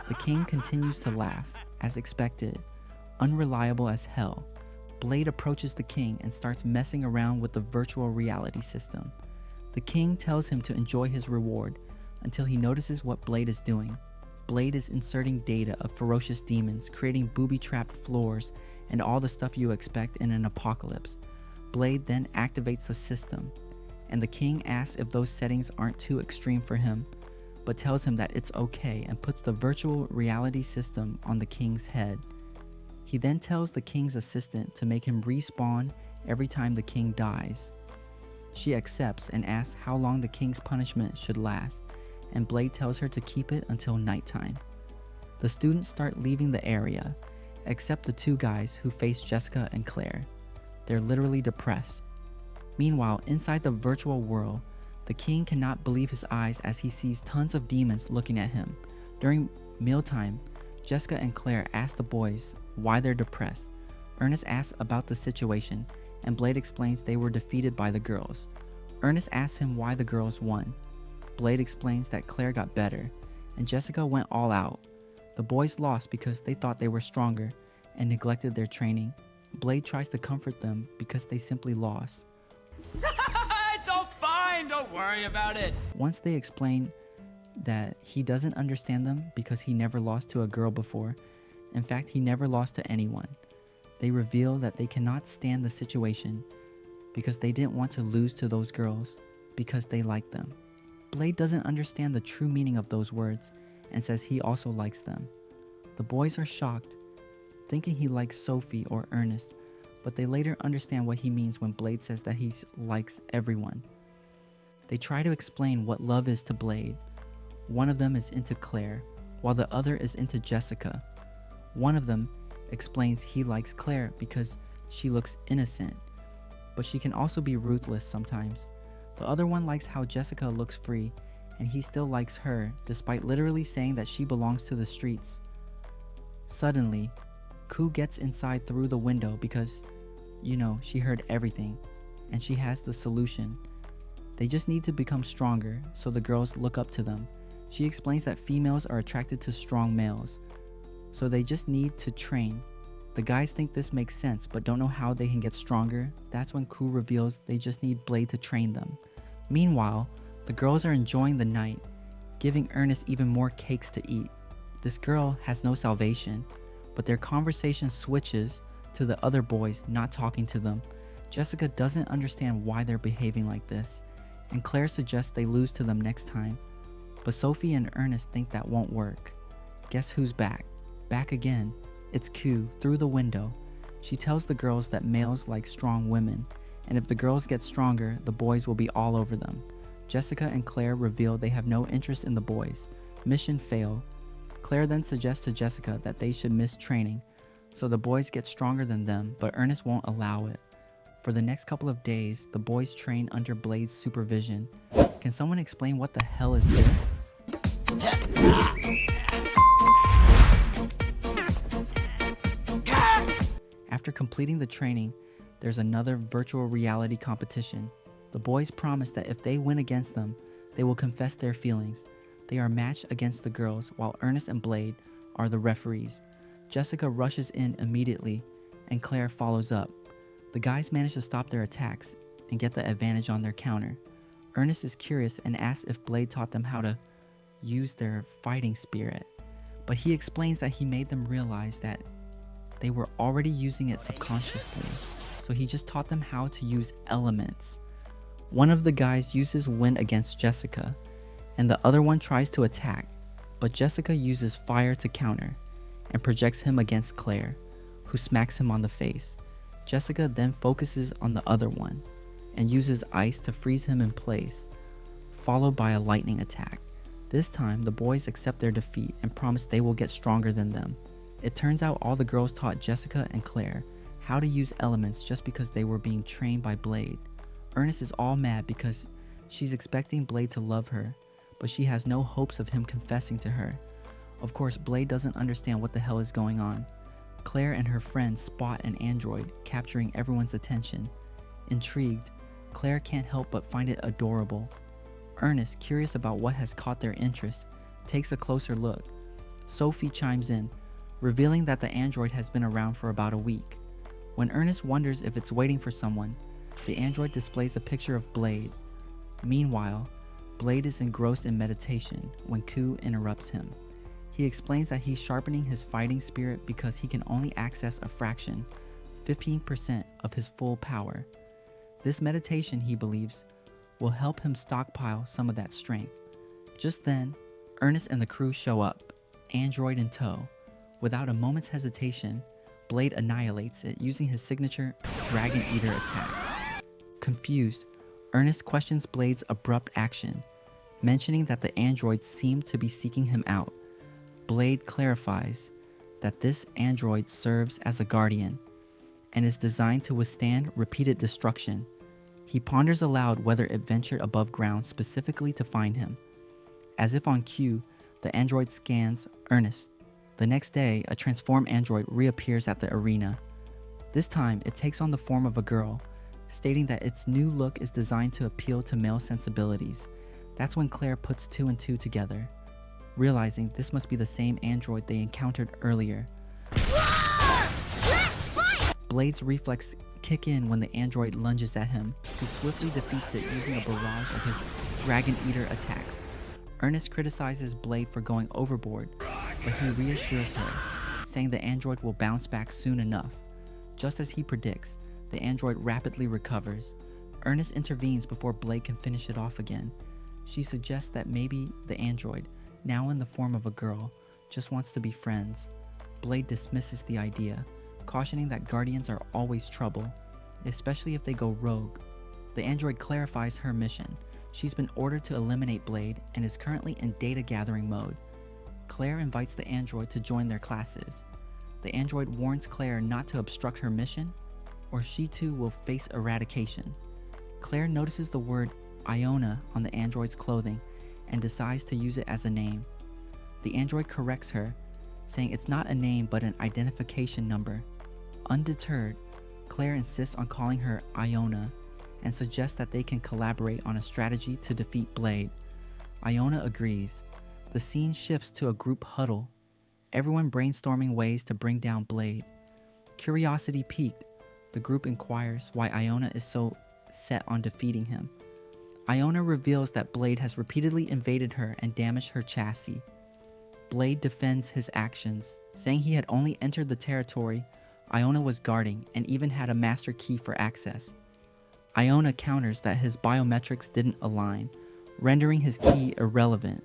The king continues to laugh, as expected, unreliable as hell. Blade approaches the king and starts messing around with the virtual reality system. The king tells him to enjoy his reward until he notices what Blade is doing. Blade is inserting data of ferocious demons, creating booby-trapped floors, and all the stuff you expect in an apocalypse. Blade then activates the system, and the king asks if those settings aren't too extreme for him, but tells him that it's okay and puts the virtual reality system on the king's head. He then tells the king's assistant to make him respawn every time the king dies. She accepts and asks how long the king's punishment should last, and Blade tells her to keep it until nighttime. The students start leaving the area, except the two guys who face Jessica and Claire. They're literally depressed. Meanwhile, inside the virtual world, the king cannot believe his eyes as he sees tons of demons looking at him. During mealtime, Jessica and Claire ask the boys why they're depressed, Ernest asks about the situation, and Blade explains they were defeated by the girls. Ernest asks him why the girls won. Blade explains that Claire got better, and Jessica went all out. The boys lost because they thought they were stronger and neglected their training. Blade tries to comfort them because they simply lost. It's all fine, don't worry about it. Once they explain that he doesn't understand them because he never lost to a girl before. In fact, he never lost to anyone. They reveal that they cannot stand the situation because they didn't want to lose to those girls because they like them. Blade doesn't understand the true meaning of those words and says he also likes them. The boys are shocked, thinking he likes Sophie or Ernest, but they later understand what he means when Blade says that he likes everyone. They try to explain what love is to Blade. One of them is into Claire, while the other is into Jessica. One of them explains he likes Claire because she looks innocent, but she can also be ruthless sometimes. The other one likes how Jessica looks free, and he still likes her, despite literally saying that she belongs to the streets. Suddenly, Ku gets inside through the window because, she heard everything, and she has the solution. They just need to become stronger, so the girls look up to them. She explains that females are attracted to strong males, so they just need to train. The guys think this makes sense, but don't know how they can get stronger. That's when Ku reveals they just need Blade to train them. Meanwhile, the girls are enjoying the night, giving Ernest even more cakes to eat. This girl has no salvation, but their conversation switches to the other boys not talking to them. Jessica doesn't understand why they're behaving like this, and Claire suggests they lose to them next time. But Sophie and Ernest think that won't work. Guess who's back? Back again. It's Q through the window. She tells the girls that males like strong women, and if the girls get stronger, the boys will be all over them. Jessica and Claire reveal they have no interest in the boys. Mission fail. Claire then suggests to Jessica that they should miss training, so the boys get stronger than them, but Ernest won't allow it. For the next couple of days, the boys train under Blade's supervision. Can someone explain what the hell is this? After completing the training, there's another virtual reality competition. The boys promise that if they win against them, they will confess their feelings. They are matched against the girls, while Ernest and Blade are the referees. Jessica rushes in immediately, and Claire follows up. The guys manage to stop their attacks and get the advantage on their counter. Ernest is curious and asks if Blade taught them how to use their fighting spirit, but he explains that he made them realize that they were already using it subconsciously, so he just taught them how to use elements. One of the guys uses wind against Jessica, and the other one tries to attack, but Jessica uses fire to counter and projects him against Claire, who smacks him on the face. Jessica then focuses on the other one and uses ice to freeze him in place, followed by a lightning attack. This time, the boys accept their defeat and promise they will get stronger than them. It turns out all the girls taught Jessica and Claire how to use elements just because they were being trained by Blade. Ernest is all mad because she's expecting Blade to love her, but she has no hopes of him confessing to her. Of course, Blade doesn't understand what the hell is going on. Claire and her friends spot an android, capturing everyone's attention. Intrigued, Claire can't help but find it adorable. Ernest, curious about what has caught their interest, takes a closer look. Sophie chimes in, revealing that the android has been around for about a week. When Ernest wonders if it's waiting for someone, the android displays a picture of Blade. Meanwhile, Blade is engrossed in meditation when Ku interrupts him. He explains that he's sharpening his fighting spirit because he can only access a fraction, 15% of his full power. This meditation, he believes, will help him stockpile some of that strength. Just then, Ernest and the crew show up, android in tow. Without a moment's hesitation, Blade annihilates it using his signature Dragon Eater attack. Confused, Ernest questions Blade's abrupt action, mentioning that the androids seem to be seeking him out. Blade clarifies that this android serves as a guardian and is designed to withstand repeated destruction. He ponders aloud whether it ventured above ground specifically to find him. As if on cue, the android scans Ernest. The next day, a transformed android reappears at the arena. This time, it takes on the form of a girl, stating that its new look is designed to appeal to male sensibilities. That's when Claire puts two and two together, realizing this must be the same android they encountered earlier. Blade's reflex kick in when the android lunges at him. He swiftly defeats it using a barrage of his Dragon Eater attacks. Ernest criticizes Blade for going overboard, but he reassures her, saying the android will bounce back soon enough. Just as he predicts, the android rapidly recovers. Ernest intervenes before Blade can finish it off again. She suggests that maybe the android, now in the form of a girl, just wants to be friends. Blade dismisses the idea, cautioning that guardians are always trouble, especially if they go rogue. The android clarifies her mission. She's been ordered to eliminate Blade and is currently in data gathering mode. Claire invites the android to join their classes. The android warns Claire not to obstruct her mission, or she too will face eradication. Claire notices the word Iona on the android's clothing and decides to use it as a name. The android corrects her, saying it's not a name but an identification number. Undeterred, Claire insists on calling her Iona and suggests that they can collaborate on a strategy to defeat Blade. Iona agrees. The scene shifts to a group huddle, everyone brainstorming ways to bring down Blade. Curiosity piqued, the group inquires why Iona is so set on defeating him. Iona reveals that Blade has repeatedly invaded her and damaged her chassis. Blade defends his actions, saying he had only entered the territory Iona was guarding and even had a master key for access. Iona counters that his biometrics didn't align, rendering his key irrelevant.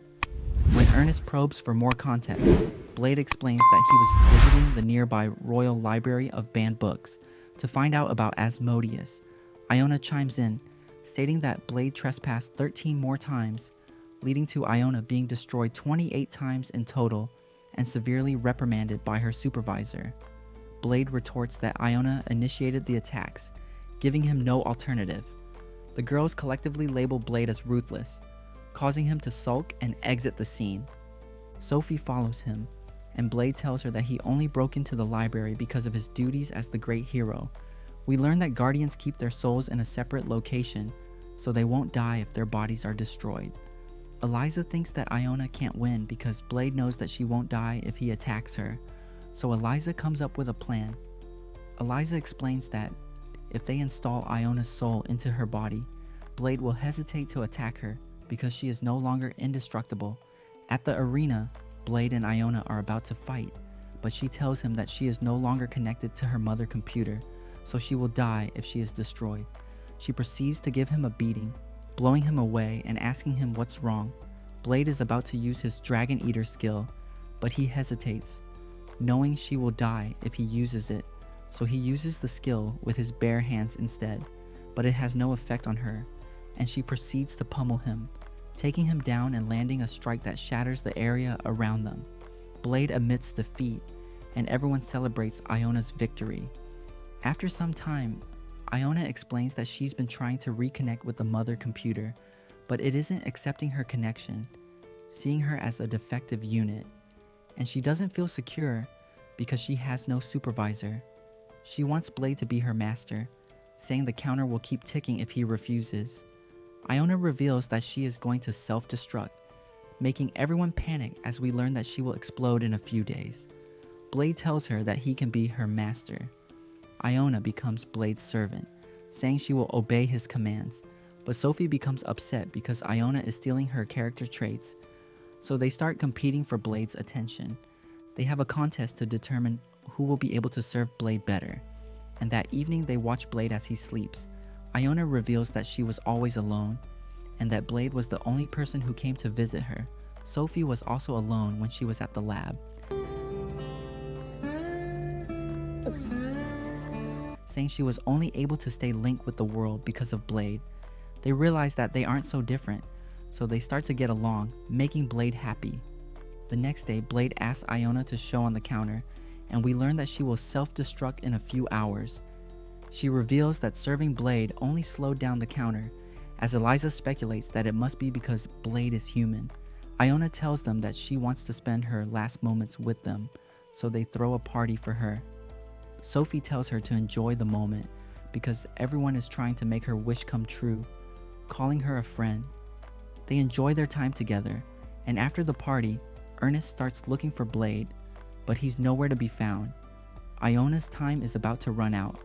When Ernest probes for more context, Blade explains that he was visiting the nearby Royal Library of Banned Books to find out about Asmodeus. Iona chimes in, stating that Blade trespassed 13 more times, leading to Iona being destroyed 28 times in total and severely reprimanded by her supervisor. Blade retorts that Iona initiated the attacks, giving him no alternative. The girls collectively label Blade as ruthless, causing him to sulk and exit the scene. Sophie follows him, and Blade tells her that he only broke into the library because of his duties as the great hero. We learn that guardians keep their souls in a separate location, so they won't die if their bodies are destroyed. Eliza thinks that Iona can't win because Blade knows that she won't die if he attacks her, so Eliza comes up with a plan. Eliza explains that if they install Iona's soul into her body, Blade will hesitate to attack her because she is no longer indestructible. At the arena, Blade and Iona are about to fight, but she tells him that she is no longer connected to her mother computer, so she will die if she is destroyed. She proceeds to give him a beating, blowing him away and asking him what's wrong. Blade is about to use his Dragon Eater skill, but he hesitates, knowing she will die if he uses it, so he uses the skill with his bare hands instead, but it has no effect on her, and she proceeds to pummel him, taking him down and landing a strike that shatters the area around them. Blade admits defeat, and everyone celebrates Iona's victory. After some time, Iona explains that she's been trying to reconnect with the mother computer, but it isn't accepting her connection, seeing her as a defective unit, and she doesn't feel secure because she has no supervisor. She wants Blade to be her master, saying the counter will keep ticking if he refuses. Iona reveals that she is going to self-destruct, making everyone panic as we learn that she will explode in a few days. Blade tells her that he can be her master. Iona becomes Blade's servant, saying she will obey his commands, but Sophie becomes upset because Iona is stealing her character traits, so they start competing for Blade's attention. They have a contest to determine who will be able to serve Blade better, and that evening they watch Blade as he sleeps. Iona reveals that she was always alone, and that Blade was the only person who came to visit her. Sophie was also alone when she was at the lab, saying she was only able to stay linked with the world because of Blade. They realize that they aren't so different, so they start to get along, making Blade happy. The next day, Blade asks Iona to show on the counter, and we learn that she will self-destruct in a few hours. She reveals that serving Blade only slowed down the counter, as Eliza speculates that it must be because Blade is human. Iona tells them that she wants to spend her last moments with them, so they throw a party for her. Sophie tells her to enjoy the moment because everyone is trying to make her wish come true, calling her a friend. They enjoy their time together, and after the party, Ernest starts looking for Blade, but he's nowhere to be found. Iona's time is about to run out,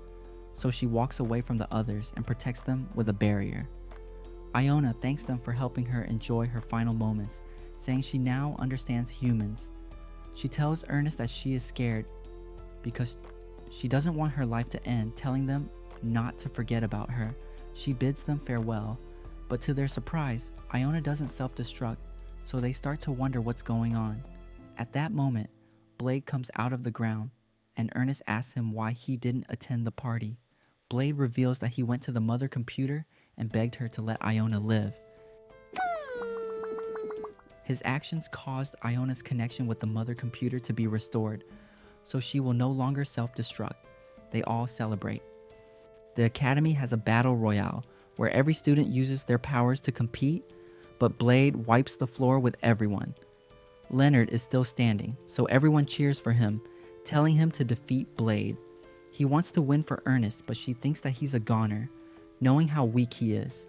so she walks away from the others and protects them with a barrier. Iona thanks them for helping her enjoy her final moments, saying she now understands humans. She tells Ernest that she is scared because she doesn't want her life to end, telling them not to forget about her. She bids them farewell, but to their surprise, Iona doesn't self-destruct, so they start to wonder what's going on. At that moment, Blade comes out of the ground, and Ernest asks him why he didn't attend the party. Blade reveals that he went to the mother computer and begged her to let Iona live. His actions caused Iona's connection with the mother computer to be restored, so she will no longer self-destruct. They all celebrate. The academy has a battle royale where every student uses their powers to compete, but Blade wipes the floor with everyone. Leonard is still standing, so everyone cheers for him, telling him to defeat Blade. He wants to win for Ernest, but she thinks that he's a goner, knowing how weak he is.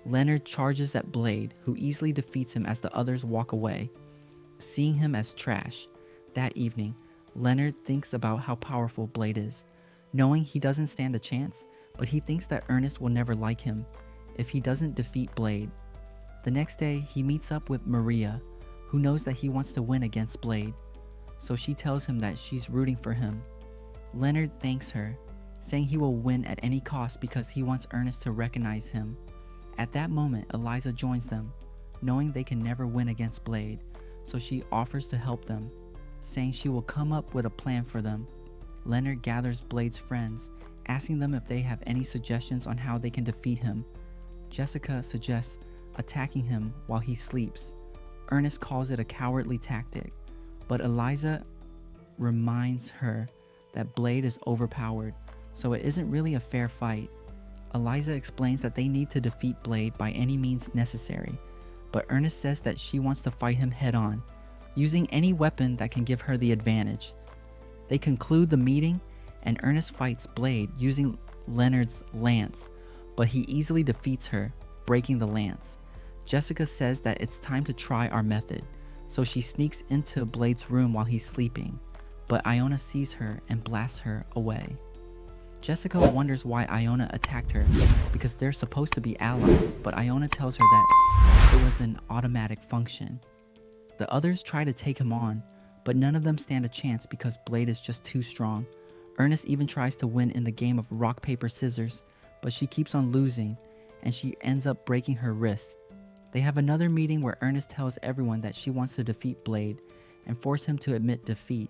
Leonard charges at Blade, who easily defeats him as the others walk away, seeing him as trash. That evening, Leonard thinks about how powerful Blade is, knowing he doesn't stand a chance, but he thinks that Ernest will never like him if he doesn't defeat Blade. The next day, he meets up with Maria, who knows that he wants to win against Blade, so she tells him that she's rooting for him. Leonard thanks her, saying he will win at any cost because he wants Ernest to recognize him. At that moment, Eliza joins them, knowing they can never win against Blade, so she offers to help them, saying she will come up with a plan for them. Leonard gathers Blade's friends, asking them if they have any suggestions on how they can defeat him. Jessica suggests attacking him while he sleeps. Ernest calls it a cowardly tactic, but Eliza reminds her that Blade is overpowered, so it isn't really a fair fight. Eliza explains that they need to defeat Blade by any means necessary, but Ernest says that she wants to fight him head-on, using any weapon that can give her the advantage. They conclude the meeting, and Ernest fights Blade using Leonard's lance, but he easily defeats her, breaking the lance. Jessica says that it's time to try our method, so she sneaks into Blade's room while he's sleeping, but Iona sees her and blasts her away. Jessica wonders why Iona attacked her, because they're supposed to be allies, but Iona tells her that it was an automatic function. The others try to take him on, but none of them stand a chance because Blade is just too strong. Ernest even tries to win in the game of rock, paper, scissors, but she keeps on losing, and she ends up breaking her wrist. They have another meeting where Ernest tells everyone that she wants to defeat Blade and force him to admit defeat.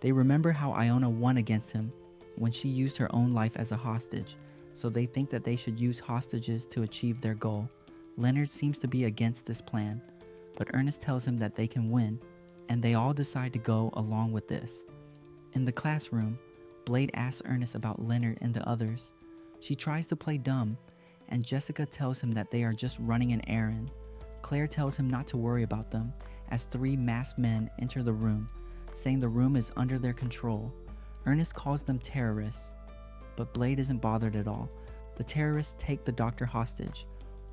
They remember how Iona won against him when she used her own life as a hostage, so they think that they should use hostages to achieve their goal. Leonard seems to be against this plan, but Ernest tells him that they can win, and they all decide to go along with this. In the classroom, Blade asks Ernest about Leonard and the others. She tries to play dumb, and Jessica tells him that they are just running an errand. Claire tells him not to worry about them, as 3 masked men enter the room, saying the room is under their control. Ernest calls them terrorists, but Blade isn't bothered at all. The terrorists take the doctor hostage,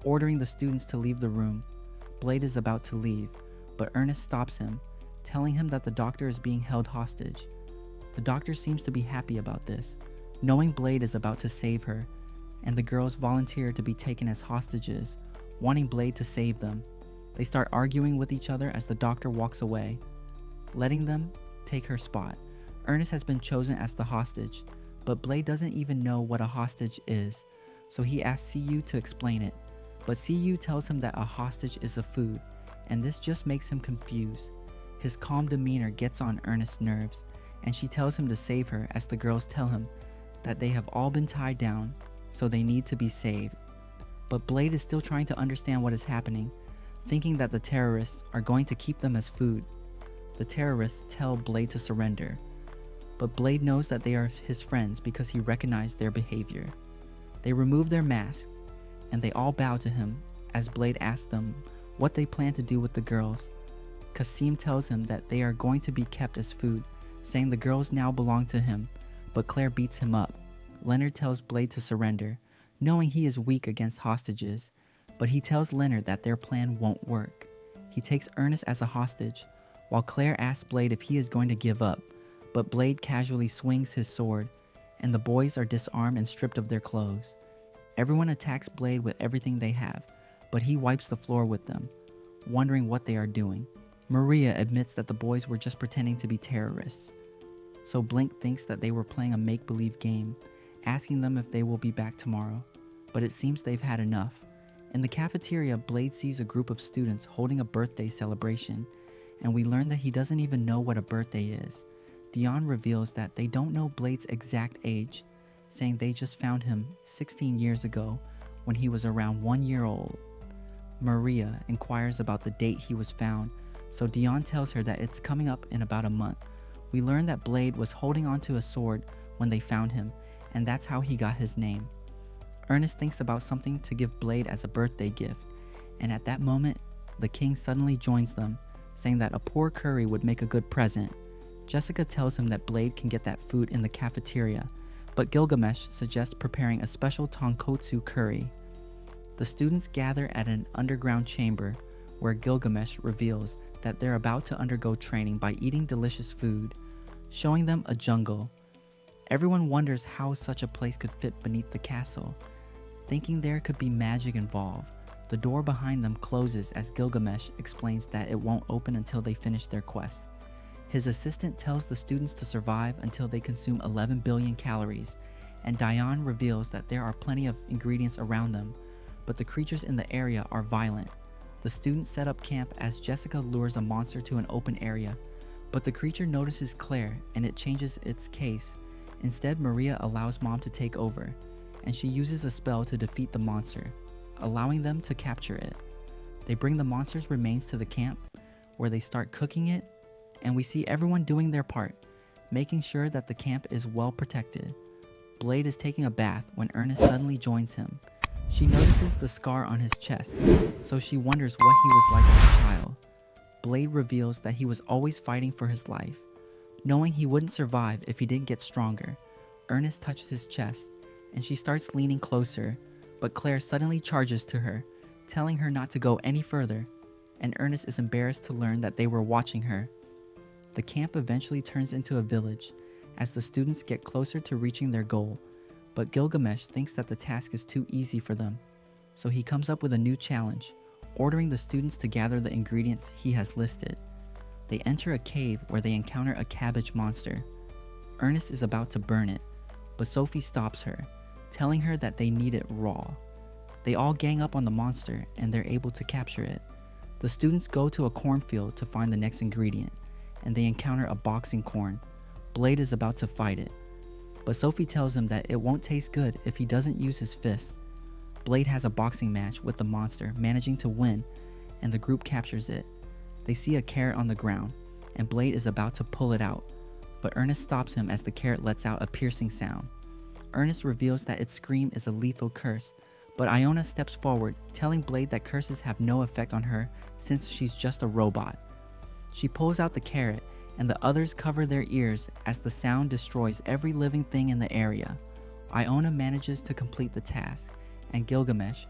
ordering the students to leave the room. Blade is about to leave, but Ernest stops him, telling him that the doctor is being held hostage. The doctor seems to be happy about this, knowing Blade is about to save her, and the girls volunteer to be taken as hostages, wanting Blade to save them. They start arguing with each other as the doctor walks away, letting them take her spot. Ernest has been chosen as the hostage, but Blade doesn't even know what a hostage is, so he asks CU to explain it. But CU tells him that a hostage is a food, and this just makes him confused. His calm demeanor gets on Ernest's nerves, and she tells him to save her as the girls tell him that they have all been tied down, so they need to be saved. But Blade is still trying to understand what is happening, thinking that the terrorists are going to keep them as food. The terrorists tell Blade to surrender, but Blade knows that they are his friends because he recognized their behavior. They remove their masks, and they all bow to him as Blade asks them what they plan to do with the girls. Kasim tells him that they are going to be kept as food, saying the girls now belong to him, but Claire beats him up. Leonard tells Blade to surrender, knowing he is weak against hostages, but he tells Leonard that their plan won't work. He takes Ernest as a hostage, while Claire asks Blade if he is going to give up, but Blade casually swings his sword, and the boys are disarmed and stripped of their clothes. Everyone attacks Blade with everything they have, but he wipes the floor with them, wondering what they are doing. Maria admits that the boys were just pretending to be terrorists, so Blink thinks that they were playing a make-believe game, asking them if they will be back tomorrow, but it seems they've had enough. In the cafeteria, Blade sees a group of students holding a birthday celebration, and we learn that he doesn't even know what a birthday is. Dion reveals that they don't know Blade's exact age, saying they just found him 16 years ago when he was around 1 year old. Maria inquires about the date he was found, so Dion tells her that it's coming up in about a month. We learn that Blade was holding onto a sword when they found him, and that's how he got his name. Ernest thinks about something to give Blade as a birthday gift, and at that moment, the king suddenly joins them, saying that a poor curry would make a good present. Jessica tells him that Blade can get that food in the cafeteria, but Gilgamesh suggests preparing a special tonkotsu curry. The students gather at an underground chamber where Gilgamesh reveals that they're about to undergo training by eating delicious food, showing them a jungle. Everyone wonders how such a place could fit beneath the castle, thinking there could be magic involved. The door behind them closes as Gilgamesh explains that it won't open until they finish their quest. His assistant tells the students to survive until they consume 11 billion calories, and Dion reveals that there are plenty of ingredients around them, but the creatures in the area are violent. The students set up camp as Jessica lures a monster to an open area, but the creature notices Claire and it changes its case. Instead, Maria allows Mom to take over, and she uses a spell to defeat the monster, allowing them to capture it. They bring the monster's remains to the camp, where they start cooking it, and we see everyone doing their part, making sure that the camp is well protected. Blade is taking a bath when Ernest suddenly joins him. She notices the scar on his chest, so she wonders what he was like as a child. Blade reveals that he was always fighting for his life, knowing he wouldn't survive if he didn't get stronger. Ernest touches his chest, and she starts leaning closer, but Claire suddenly charges to her, telling her not to go any further, and Ernest is embarrassed to learn that they were watching her. The camp eventually turns into a village as the students get closer to reaching their goal, but Gilgamesh thinks that the task is too easy for them, so he comes up with a new challenge, ordering the students to gather the ingredients he has listed. They enter a cave where they encounter a cabbage monster. Ernest is about to burn it, but Sophie stops her, telling her that they need it raw. They all gang up on the monster and they're able to capture it. The students go to a cornfield to find the next ingredient, and they encounter a boxing corn. Blade is about to fight it, but Sophie tells him that it won't taste good if he doesn't use his fists. Blade has a boxing match with the monster, managing to win, and the group captures it. They see a carrot on the ground, and Blade is about to pull it out, but Ernest stops him as the carrot lets out a piercing sound. Ernest reveals that its scream is a lethal curse, but Iona steps forward, telling Blade that curses have no effect on her since she's just a robot. She pulls out the carrot, and the others cover their ears as the sound destroys every living thing in the area. Iona manages to complete the task, and Gilgamesh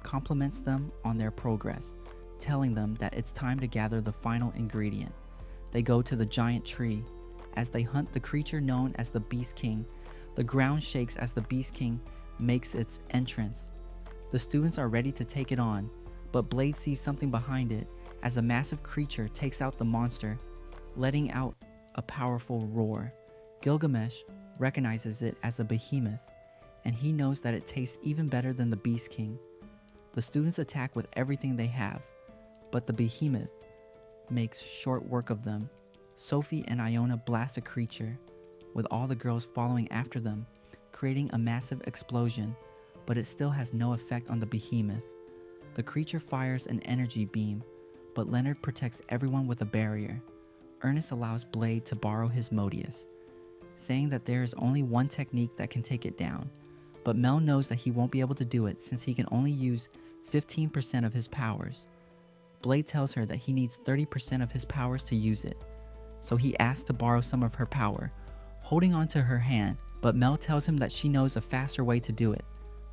compliments them on their progress, telling them that it's time to gather the final ingredient. They go to the giant tree. As they hunt the creature known as the Beast King, the ground shakes as the Beast King makes its entrance. The students are ready to take it on, but Blade sees something behind it as a massive creature takes out the monster, letting out a powerful roar. Gilgamesh recognizes it as a behemoth, and he knows that it tastes even better than the Beast King. The students attack with everything they have, but the behemoth makes short work of them. Sophie and Iona blast the creature, with all the girls following after them, creating a massive explosion, but it still has no effect on the behemoth. The creature fires an energy beam, but Leonard protects everyone with a barrier. Ernest allows Blade to borrow his Modius, saying that there is only one technique that can take it down, but Mel knows that he won't be able to do it since he can only use 15% of his powers. Blade tells her that he needs 30% of his powers to use it, so he asks to borrow some of her power, holding onto her hand, but Mel tells him that she knows a faster way to do it.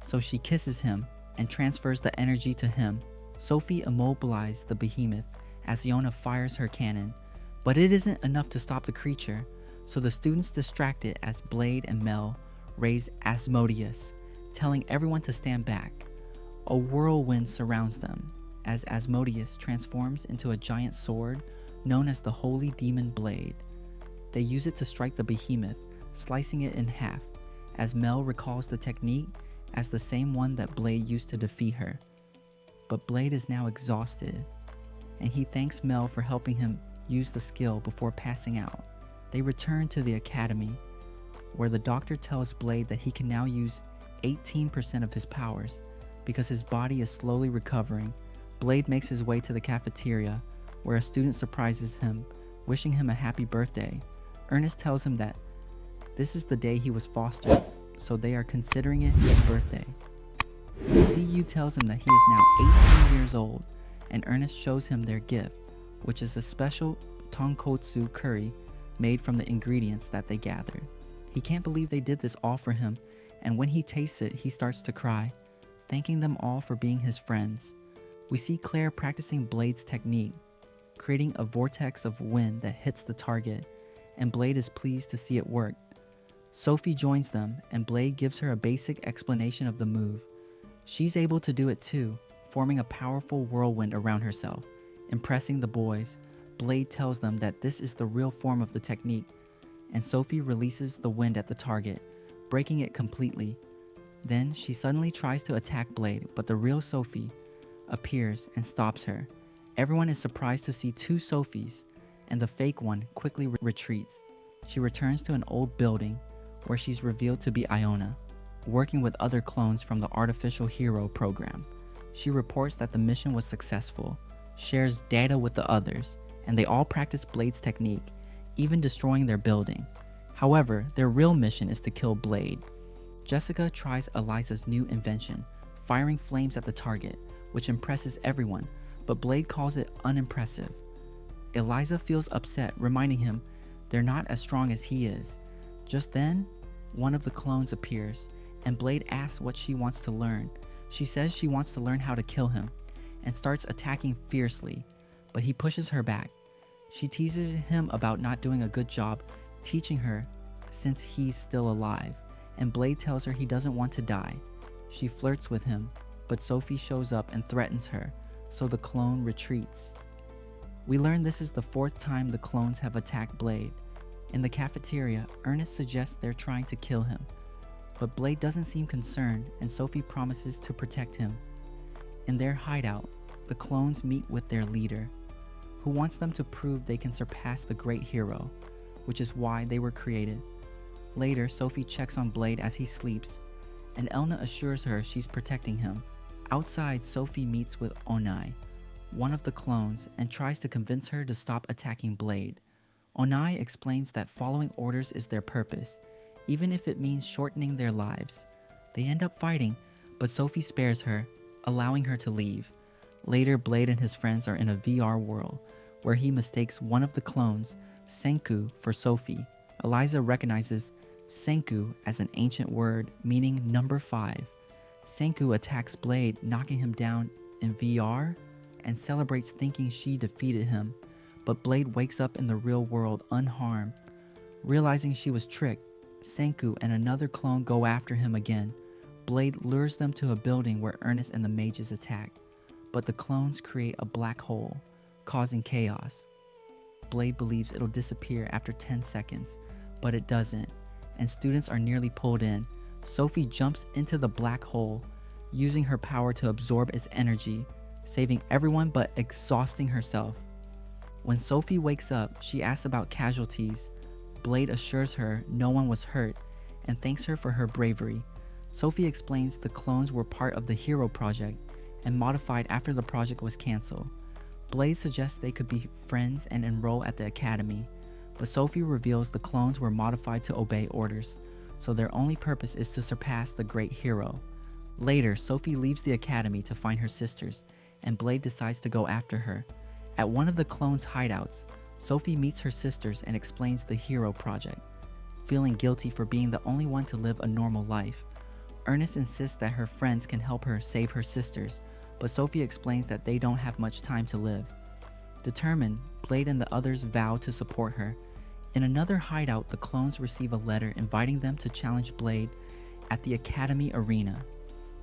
So she kisses him and transfers the energy to him. Sophie immobilizes the behemoth as Yona fires her cannon, but it isn't enough to stop the creature, so the students distract it as Blade and Mel raise Asmodeus, telling everyone to stand back. A whirlwind surrounds them as Asmodeus transforms into a giant sword known as the Holy Demon Blade. They use it to strike the behemoth, slicing it in half, as Mel recalls the technique as the same one that Blade used to defeat her. But Blade is now exhausted, and he thanks Mel for helping him use the skill before passing out. They return to the academy, where the doctor tells Blade that he can now use 18% of his powers because his body is slowly recovering. Blade makes his way to the cafeteria, where a student surprises him, wishing him a happy birthday. Ernest tells him that this is the day he was fostered, so they are considering it his birthday. CU tells him that he is now 18 years old, and Ernest shows him their gift, which is a special tonkotsu curry made from the ingredients that they gathered. He can't believe they did this all for him, and when he tastes it, he starts to cry, thanking them all for being his friends. We see Claire practicing Blade's technique, creating a vortex of wind that hits the target, and Blade is pleased to see it work. Sophie joins them, and Blade gives her a basic explanation of the move. She's able to do it too, forming a powerful whirlwind around herself. Impressing the boys, Blade tells them that this is the real form of the technique, and Sophie releases the wind at the target, breaking it completely. Then she suddenly tries to attack Blade, but the real Sophie appears and stops her. Everyone is surprised to see two Sophies, and the fake one quickly retreats. She returns to an old building where she's revealed to be Iona, working with other clones from the Artificial Hero program. She reports that the mission was successful, shares data with the others, and they all practice Blade's technique, even destroying their building. However, their real mission is to kill Blade. Jessica tries Eliza's new invention, firing flames at the target, which impresses everyone, but Blade calls it unimpressive. Eliza feels upset, reminding him they're not as strong as he is. Just then, one of the clones appears, and Blade asks what she wants to learn. She says she wants to learn how to kill him, and starts attacking fiercely, but he pushes her back. She teases him about not doing a good job teaching her since he's still alive, and Blade tells her he doesn't want to die. She flirts with him, but Sophie shows up and threatens her, so the clone retreats. We learn this is the fourth time the clones have attacked Blade. In the cafeteria, Ernest suggests they're trying to kill him, but Blade doesn't seem concerned, and Sophie promises to protect him. In their hideout, the clones meet with their leader, who wants them to prove they can surpass the great hero, which is why they were created. Later, Sophie checks on Blade as he sleeps, and Elna assures her she's protecting him. Outside, Sophie meets with Onai, one of the clones, and tries to convince her to stop attacking Blade. Onai explains that following orders is their purpose, even if it means shortening their lives. They end up fighting, but Sophie spares her, allowing her to leave. Later, Blade and his friends are in a VR world, where he mistakes one of the clones, Senku, for Sophie. Eliza recognizes Senku as an ancient word meaning number 5. Senku attacks Blade, knocking him down in VR, and celebrates thinking she defeated him, but Blade wakes up in the real world unharmed. Realizing she was tricked, Senku and another clone go after him again. Blade lures them to a building where Ernest and the mages attack, but the clones create a black hole, causing chaos. Blade believes it'll disappear after 10 seconds, but it doesn't, and students are nearly pulled in. Sophie jumps into the black hole, using her power to absorb its energy, saving everyone but exhausting herself. When Sophie wakes up, she asks about casualties. Blade assures her no one was hurt and thanks her for her bravery. Sophie explains the clones were part of the Hero Project and modified after the project was cancelled. Blade suggests they could be friends and enroll at the academy, but Sophie reveals the clones were modified to obey orders, so their only purpose is to surpass the great hero. Later, Sophie leaves the academy to find her sisters, and Blade decides to go after her. At one of the clones' hideouts, Sophie meets her sisters and explains the Hero Project. feeling guilty for being the only one to live a normal life. Ernest insists that her friends can help her save her sisters, but Sophie explains that they don't have much time to live. Determined, Blade and the others vow to support her. In another hideout, the clones receive a letter inviting them to challenge Blade at the Academy Arena.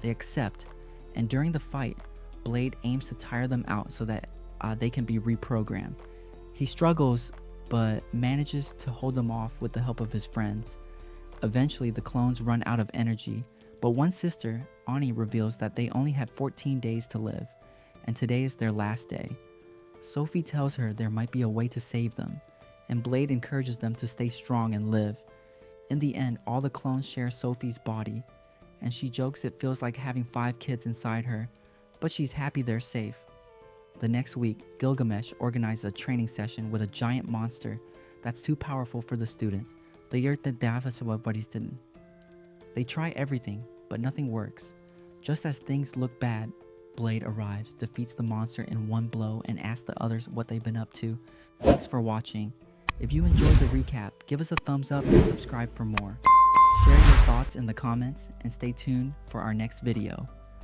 They accept, and during the fight, Blade aims to tire them out so that they can be reprogrammed. He struggles, but manages to hold them off with the help of his friends. Eventually, the clones run out of energy, but one sister, Ani, reveals that they only had 14 days to live, and today is their last day. Sophie tells her there might be a way to save them, and Blade encourages them to stay strong and live. In the end, all the clones share Sophie's body, and she jokes it feels like having 5 kids inside her, but she's happy they're safe. The next week, Gilgamesh organizes a training session with a giant monster that's too powerful for the students. They try everything, but nothing works. Just as things look bad, Blade arrives, defeats the monster in one blow, and asks the others what they've been up to. Thanks for watching. If you enjoyed the recap, give us a thumbs up and subscribe for more. Share your thoughts in the comments and stay tuned for our next video.